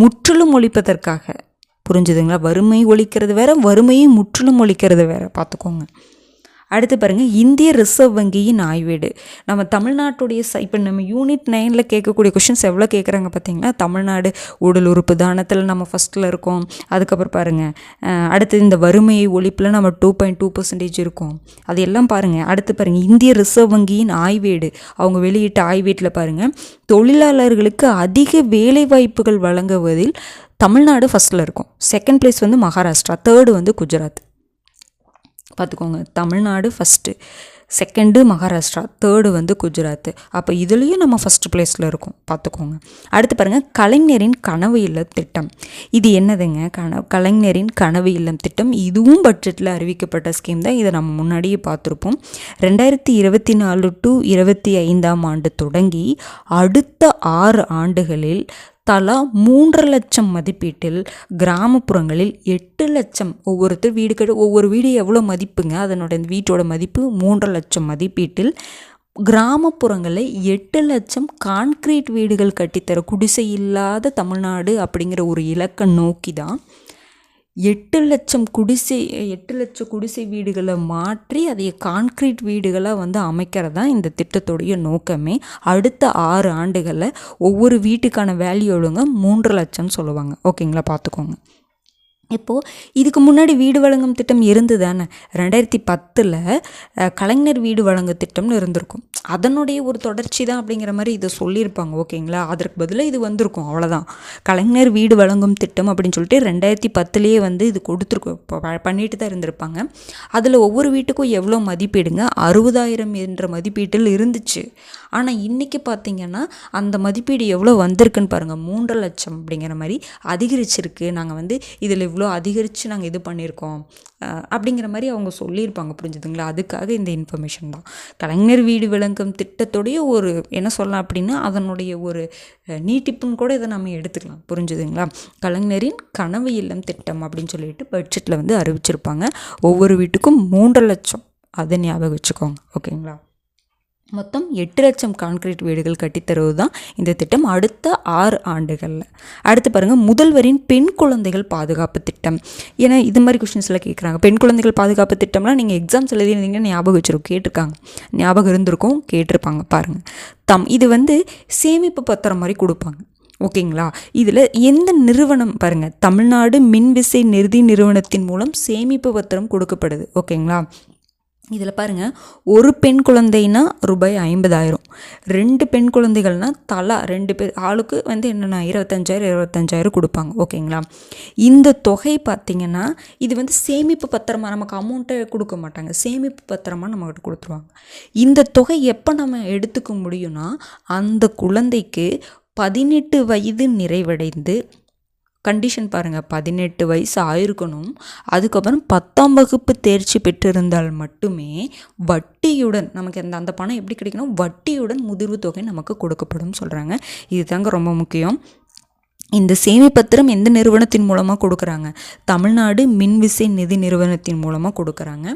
முற்றிலும் ஒழிப்பதற்காக. புரிஞ்சுதுங்களா? வறுமை ஒழிக்கிறது வேற, வறுமையை முற்றிலும் ஒழிக்கிறது வேற. பார்த்துக்கோங்க. அடுத்து பாருங்கள், இந்திய ரிசர்வ் வங்கியின் ஆய்வேடு. நம்ம தமிழ்நாட்டுடைய இப்போ நம்ம யூனிட் 9 கேட்கக்கூடிய கொஷின்ஸ் எவ்வளோ கேட்குறாங்க பார்த்தீங்களா? தமிழ்நாடு உடல் உறுப்பு தானத்தில் நம்ம ஃபஸ்ட்டில் இருக்கோம். அதுக்கப்புறம் பாருங்கள், அடுத்தது இந்த வறுமையை ஒழிப்பில் நம்ம 2.2% இருக்கோம். அது எல்லாம் பாருங்கள். அடுத்து பாருங்கள், இந்திய ரிசர்வ் வங்கியின் ஆய்வேடு. அவங்க வெளியிட்ட ஆய்வேட்டில் பாருங்கள், தொழிலாளர்களுக்கு அதிக வேலைவாய்ப்புகள் வழங்குவதில் தமிழ்நாடு ஃபஸ்ட்டில் இருக்கும். செகண்ட் பிளேஸ் வந்து மகாராஷ்டிரா, தேர்டு வந்து குஜராத். பார்த்துக்கோங்க, Tamil Nadu first, second Maharashtra, third வந்து குஜராத். அப்போ இதுலேயும் நம்ம ஃபஸ்ட்டு பிளேஸில் இருக்கோம். பார்த்துக்கோங்க. அடுத்து பாருங்கள், கலைஞரின் கனவு இல்லம் திட்டம். இது என்னதுங்க? கலைஞரின் கனவு இல்லம் திட்டம். இதுவும் பட்ஜெட்டில் அறிவிக்கப்பட்ட ஸ்கீம் தான். இதை நம்ம முன்னாடியே பார்த்துருப்போம். 2024 to 25 ஆண்டு தொடங்கி அடுத்த 6 ஆண்டுகளில் தலா 3 லட்சம் மதிப்பீட்டில் கிராமப்புறங்களில் 8 லட்சம், ஒவ்வொரு வீடு எவ்வளோ மதிப்புங்க, அதனோட வீட்டோட மதிப்பு 3 லட்சம் மதிப்பீட்டில் கிராமப்புறங்களில் 8 லட்சம் கான்கிரீட் வீடுகள் கட்டித்தர, குடிசை இல்லாத தமிழ்நாடு அப்படிங்கிற ஒரு இலக்கை நோக்கி தான் 8 லட்சம் குடிசை வீடுகளை மாற்றி அதை கான்கிரீட் வீடுகளாக வந்து அமைக்கிறது தான் இந்த திட்டத்துடைய நோக்கமே. அடுத்த 6 ஆண்டுகளில் ஒவ்வொரு வீட்டுக்கான வேல்யூ எவ்வளோங்க? 3 லட்சம்னு சொல்லுவாங்க. ஓகேங்களா? பார்த்துக்கோங்க. இப்போது இதுக்கு முன்னாடி வீடு வழங்கும் திட்டம் இருந்து தானே, 2010 கலைஞர் வீடு வழங்கும் திட்டம்னு இருந்திருக்கும். அதனுடைய ஒரு தொடர்ச்சி தான் அப்படிங்கிற மாதிரி இதை சொல்லியிருப்பாங்க. ஓகேங்களா? அதற்கு பதிலாக இது வந்திருக்கும். அவ்வளோதான். கலைஞர் வீடு வழங்கும் திட்டம் அப்படின்னு சொல்லிட்டு 2010 வந்து இது கொடுத்துருக்கோம், பண்ணிட்டு தான் இருந்திருப்பாங்க. அதில் ஒவ்வொரு வீட்டுக்கும் எவ்வளோ மதிப்பீடுங்க? 60,000 என்ற மதிப்பீட்டில் இருந்துச்சு. ஆனால் இன்றைக்கி பார்த்திங்கன்னா அந்த மதிப்பீடு எவ்வளோ வந்திருக்குன்னு பாருங்கள், 3 லட்சம் அப்படிங்கிற மாதிரி அதிகரிச்சிருக்கு. நாங்கள் வந்து இதில் இவ்வளோ அதிகரித்து நாங்கள் இது பண்ணியிருக்கோம் அப்படிங்கிற மாதிரி அவங்க சொல்லியிருப்பாங்க. புரிஞ்சுதுங்களா? அதுக்காக இந்த இன்ஃபர்மேஷன் தான். கலைஞர் வீடு வழங்கும் திட்டத்துடைய ஒரு என்ன சொல்லலாம் அப்படின்னா அதனுடைய ஒரு நீட்டிப்புன்னு கூட இதை நம்ம எடுத்துக்கலாம். புரிஞ்சுதுங்களா? கலைஞரின் கனவு இல்லம் திட்டம் அப்படின்னு சொல்லிட்டு பட்ஜெட்டில் வந்து அறிவிச்சிருப்பாங்க. ஒவ்வொரு வீட்டுக்கும் 3 லட்சம், அதை ஞாபகம் வச்சுக்கோங்க. ஓகேங்களா? மொத்தம் 8 லட்சம் கான்கிரீட் வீடுகள் கட்டித்தருவது தான் இந்த திட்டம் அடுத்த 6 ஆண்டுகளில். அடுத்து பாருங்கள், முதல்வரின் பெண் குழந்தைகள் பாதுகாப்பு திட்டம். ஏன்னா இது மாதிரி கொஷின்ஸில் கேட்குறாங்க. பெண் குழந்தைகள் பாதுகாப்பு திட்டம்லாம் நீங்கள் எக்ஸாம்ஸ் எழுதியிருந்தீங்கன்னா ஞாபகம் வச்சுருக்கோம், ஞாபகம் இருந்திருக்கும், கேட்டிருப்பாங்க. பாருங்கள், இது வந்து சேமிப்பு பத்திரம் மாதிரி கொடுப்பாங்க. ஓகேங்களா? இதில் எந்த நிறுவனம் பாருங்கள், தமிழ்நாடு மின்விசை நிதி நிறுவனத்தின் மூலம் சேமிப்பு பத்திரம் கொடுக்கப்படுது. ஓகேங்களா? இதில் பாருங்கள், ஒரு பெண் குழந்தைனா ரூபாய் 50,000, 2 பெண் குழந்தைகள்னால் தலா 2 பேர் ஆளுக்கு வந்து என்னென்னா 25,000 கொடுப்பாங்க. ஓகேங்களா? இந்த தொகை பார்த்திங்கன்னா இது வந்து சேமிப்பு பத்திரமா, நமக்கு அமௌண்ட்டை கொடுக்க மாட்டாங்க, சேமிப்பு பத்திரமா நம்மகிட்ட கொடுத்துருவாங்க. இந்த தொகை எப்போ நம்ம எடுத்துக்க முடியும்னா, அந்த குழந்தைக்கு 18 வயது நிறைவடைந்து, கண்டிஷன் பாருங்கள், 18 வயசு ஆயிருக்கணும், அதுக்கப்புறம் 10ஆம் வகுப்பு தேர்ச்சி பெற்றிருந்தால் மட்டுமே வட்டியுடன் நமக்கு அந்த பணம் எப்படி கிடைக்கணும்? வட்டியுடன் முதிர்வு தொகை நமக்கு கொடுக்கப்படும் சொல்கிறாங்க. இது தாங்க ரொம்ப முக்கியம். இந்த சேமிப்பத்திரம் எந்த நிறுவனத்தின் மூலமாக கொடுக்குறாங்க? தமிழ்நாடு மின்விசை நிதி நிறுவனத்தின் மூலமாக கொடுக்குறாங்க.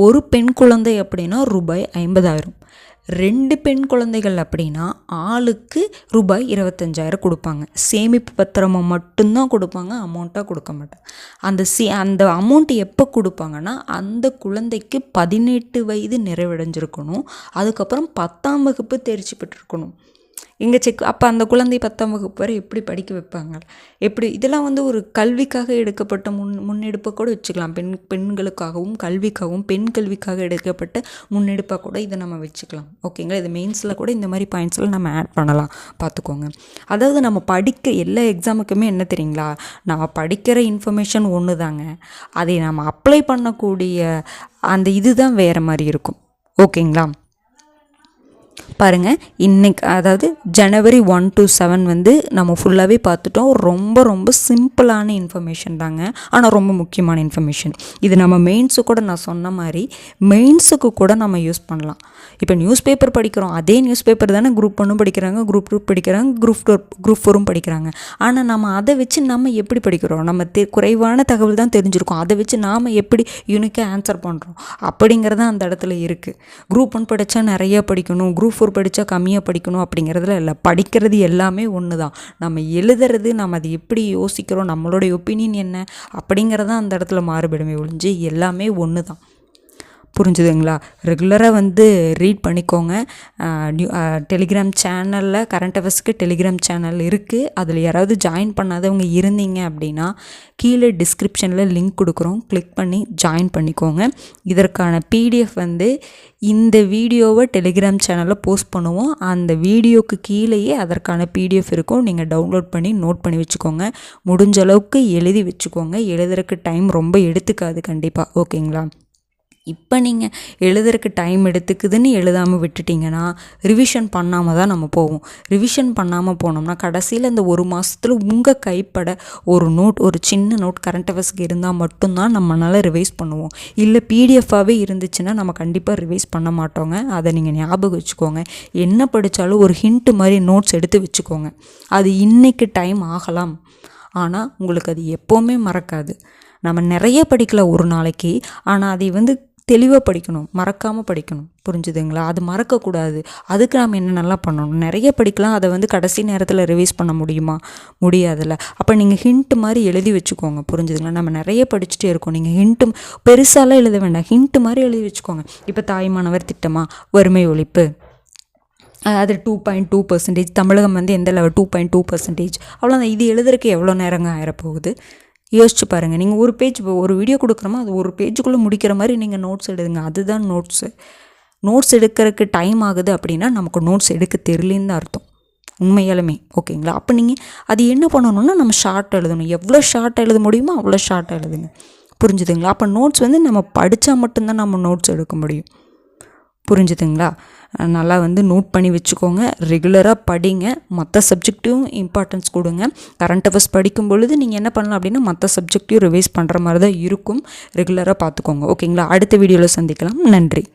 ஒரு பெண் குழந்தை அப்படின்னா ரூபாய் 50,000, 2 பெண் குழந்தைகள் அப்படின்னா ஆளுக்கு ரூபாய் 25,000 கொடுப்பாங்க. சேமிப்பு பத்திரமாக மட்டும்தான் கொடுப்பாங்க, அமௌண்ட்டாக கொடுக்க மாட்டாங்க. அந்த அமௌண்ட் எப்போ கொடுப்பாங்கன்னா அந்த குழந்தைக்கு 18 வயது நிறைவடைஞ்சிருக்கணும், அதுக்கப்புறம் 10ஆம் வகுப்பு தேர்ச்சி பெற்றிருக்கணும். இங்கே அப்போ அந்த குழந்தை 10ஆம் வகுப்பு வரை எப்படி படிக்க வைப்பாங்க? எப்படி? இதெல்லாம் வந்து ஒரு கல்விக்காக எடுக்கப்பட்ட முன்னெடுப்பை கூட வச்சுக்கலாம். பெண்களுக்காகவும் கல்விக்காகவும் பெண் கல்விக்காக எடுக்கப்பட்ட முன்னெடுப்பாக கூட இதை நம்ம வச்சுக்கலாம். ஓகேங்களா? இது மெயின்ஸில் கூட இந்த மாதிரி பாயிண்ட்ஸ்லாம் நம்ம ஆட் பண்ணலாம், பார்த்துக்கோங்க. அதாவது நம்ம படிக்க எல்லா எக்ஸாமுக்குமே என்ன தெரியுங்களா, நம்ம படிக்கிற இன்ஃபர்மேஷன் ஒன்று தாங்க, அதை நம்ம அப்ளை பண்ணக்கூடிய அந்த இதுதான் வேறு மாதிரி இருக்கும். ஓகேங்களா? பாருங்கள், இன்னைக்கு அதாவது ஜனவரி 1 to 7 வந்து நம்ம ஃபுல்லாகவே பார்த்துட்டோம். ரொம்ப ரொம்ப சிம்பிளான இன்ஃபர்மேஷன் தாங்க, ஆனால் ரொம்ப முக்கியமான இன்ஃபர்மேஷன். இது நம்ம மெயின்ஸு கூட நான் சொன்ன மாதிரி மெயின்ஸுக்கு கூட நம்ம யூஸ் பண்ணலாம். இப்போ நியூஸ் பேப்பர் படிக்கிறோம், அதே நியூஸ் பேப்பர் தானே குரூப் 1 படிக்கிறாங்க, குரூப் 2 படிக்கிறாங்க, குரூப் 4 படிக்கிறாங்க. ஆனால் நம்ம அதை வச்சு நம்ம எப்படி படிக்கிறோம்? நம்ம குறைவான தகவல் தான் தெரிஞ்சிருக்கோம், அதை வச்சு நாம் எப்படி யூனிக்காக ஆன்சர் பண்ணுறோம் அப்படிங்கிறது அந்த இடத்துல இருக்குது. குரூப் 1 படித்தா நிறையா படிக்கணும், குரூப் 4 படித்தா கம்மியாக படிக்கணும் அப்படிங்கிறதுல இல்லை. படிக்கிறது எல்லாமே ஒன்று தான். நம்ம எழுதுறது, நம்ம அதை எப்படி யோசிக்கிறோம், நம்மளுடைய ஒப்பீனியன் என்ன அப்படிங்கிறதான் அந்த இடத்துல மாறுபடுமே ஒழிஞ்சு எல்லாமே ஒன்று தான். புரிஞ்சுதுங்களா? ரெகுலராக வந்து ரீட் பண்ணிக்கோங்க. டெலிகிராம் சேனலில் கரண்ட் அஃபேர்ஸ்க்கு டெலிகிராம் சேனல் இருக்குது. அதில் யாராவது ஜாயின் பண்ணாதவங்க இருந்தீங்க அப்படின்னா கீழே டிஸ்கிரிப்ஷனில் லிங்க் கொடுக்குறோம், கிளிக் பண்ணி ஜாயின் பண்ணிக்கோங்க. இதற்கான பிடிஎஃப் வந்து இந்த வீடியோவை டெலிகிராம் சேனலில் போஸ்ட் பண்ணுவோம். அந்த வீடியோக்கு கீழேயே அதற்கான பிடிஎஃப் இருக்கும், நீங்கள் டவுன்லோட் பண்ணி நோட் பண்ணி வச்சுக்கோங்க. முடிஞ்ச அளவுக்கு எழுதி வச்சுக்கோங்க. எழுதுறதுக்கு டைம் ரொம்ப எடுத்துக்காது கண்டிப்பாக. ஓகேங்களா? இப்போ நீங்கள் எழுதுறதுக்கு டைம் எடுத்துக்குதுன்னு எழுதாமல் விட்டுட்டிங்கன்னா ரிவிஷன் பண்ணாமல் தான் நம்ம போவோம். ரிவிஷன் பண்ணாமல் போனோம்னா கடைசியில் இந்த ஒரு மாதத்தில் உங்கள் கைப்பட ஒரு சின்ன நோட் கரண்ட் அஃபேர்ஸ்க்கு இருந்தால் மட்டும்தான் நம்மளால் ரிவைஸ் பண்ணுவோம். இல்லை பிடிஎஃபாகவே இருந்துச்சுன்னா நம்ம கண்டிப்பாக ரிவைஸ் பண்ண மாட்டோங்க. அதை நீங்கள் ஞாபகம் வச்சுக்கோங்க. என்ன படித்தாலும் ஒரு ஹிண்ட் மாதிரி நோட்ஸ் எடுத்து வச்சுக்கோங்க. அது இன்றைக்கி டைம் ஆகலாம், ஆனால் உங்களுக்கு அது எப்போவுமே மறக்காது. நம்ம நிறைய படிக்கலாம் ஒரு நாளைக்கு, ஆனால் அதை வந்து தெளிவாக படிக்கணும், மறக்காமல் படிக்கணும். புரிஞ்சுதுங்களா? அது மறக்கக்கூடாது. அதுக்கு நாம் என்ன நல்லா பண்ணணும், நிறைய படிக்கலாம், அதை வந்து கடைசி நேரத்தில் ரிவைஸ் பண்ண முடியுமா? முடியாதுல்ல. அப்போ நீங்கள் ஹிண்ட் மாதிரி எழுதி வச்சுக்கோங்க. புரிஞ்சுதுங்களா? நம்ம நிறைய படிச்சுட்டே இருக்கோம், நீங்கள் ஹிண்ட்டு பெருசாலாம் எழுத வேண்டாம், ஹிண்ட் மாதிரி எழுதி வச்சுக்கோங்க. இப்போ தாய்மானவர் திட்டமா, வறுமை ஒழிப்பு, அது 2.2%, தமிழகம் வந்து எந்த லெவல் 2.2%, அவ்வளோதான். இது எழுதுறதுக்கு எவ்வளோ நேரங்க ஆயிரப்போகுது? யோசிச்சு பாருங்கள். நீங்கள் ஒரு வீடியோ கொடுக்குறோமோ அது ஒரு பேஜுக்குள்ளே முடிக்கிற மாதிரி நீங்கள் நோட்ஸ் எழுதுங்க. அதுதான் நோட்ஸ் எடுக்கிறதுக்கு டைம் ஆகுது அப்படின்னா நமக்கு நோட்ஸ் எடுக்க தெரியலன்னு தான் அர்த்தம், உண்மையாலுமே. ஓகேங்களா? அப்போ நீங்கள் அது என்ன பண்ணணும்னா நம்ம ஷார்ட் எழுதணும். எவ்வளோ ஷார்ட் எழுத முடியுமோ அவ்வளோ ஷார்ட் எழுதுங்க. புரிஞ்சுதுங்களா? அப்போ நோட்ஸ் வந்து நம்ம படித்தா மட்டும்தான் நம்ம நோட்ஸ் எடுக்க முடியும். புரிஞ்சுதுங்களா? நல்லா வந்து நோட் பண்ணி வச்சுக்கோங்க. ரெகுலராக படிங்க. மற்ற சப்ஜெக்ட்டும் இம்பார்ட்டன்ஸ் கொடுங்க. கரண்ட் அஃபேர்ஸ் படிக்கும் பொழுது நீங்கள் என்ன பண்ணலாம் அப்படின்னா மற்ற சப்ஜெக்டையும் ரிவைஸ் பண்ணுற மாதிரி தான் இருக்கும். ரெகுலராக பார்த்துக்கோங்க. ஓகேங்களா? அடுத்த வீடியோவில் சந்திக்கலாம். நன்றி.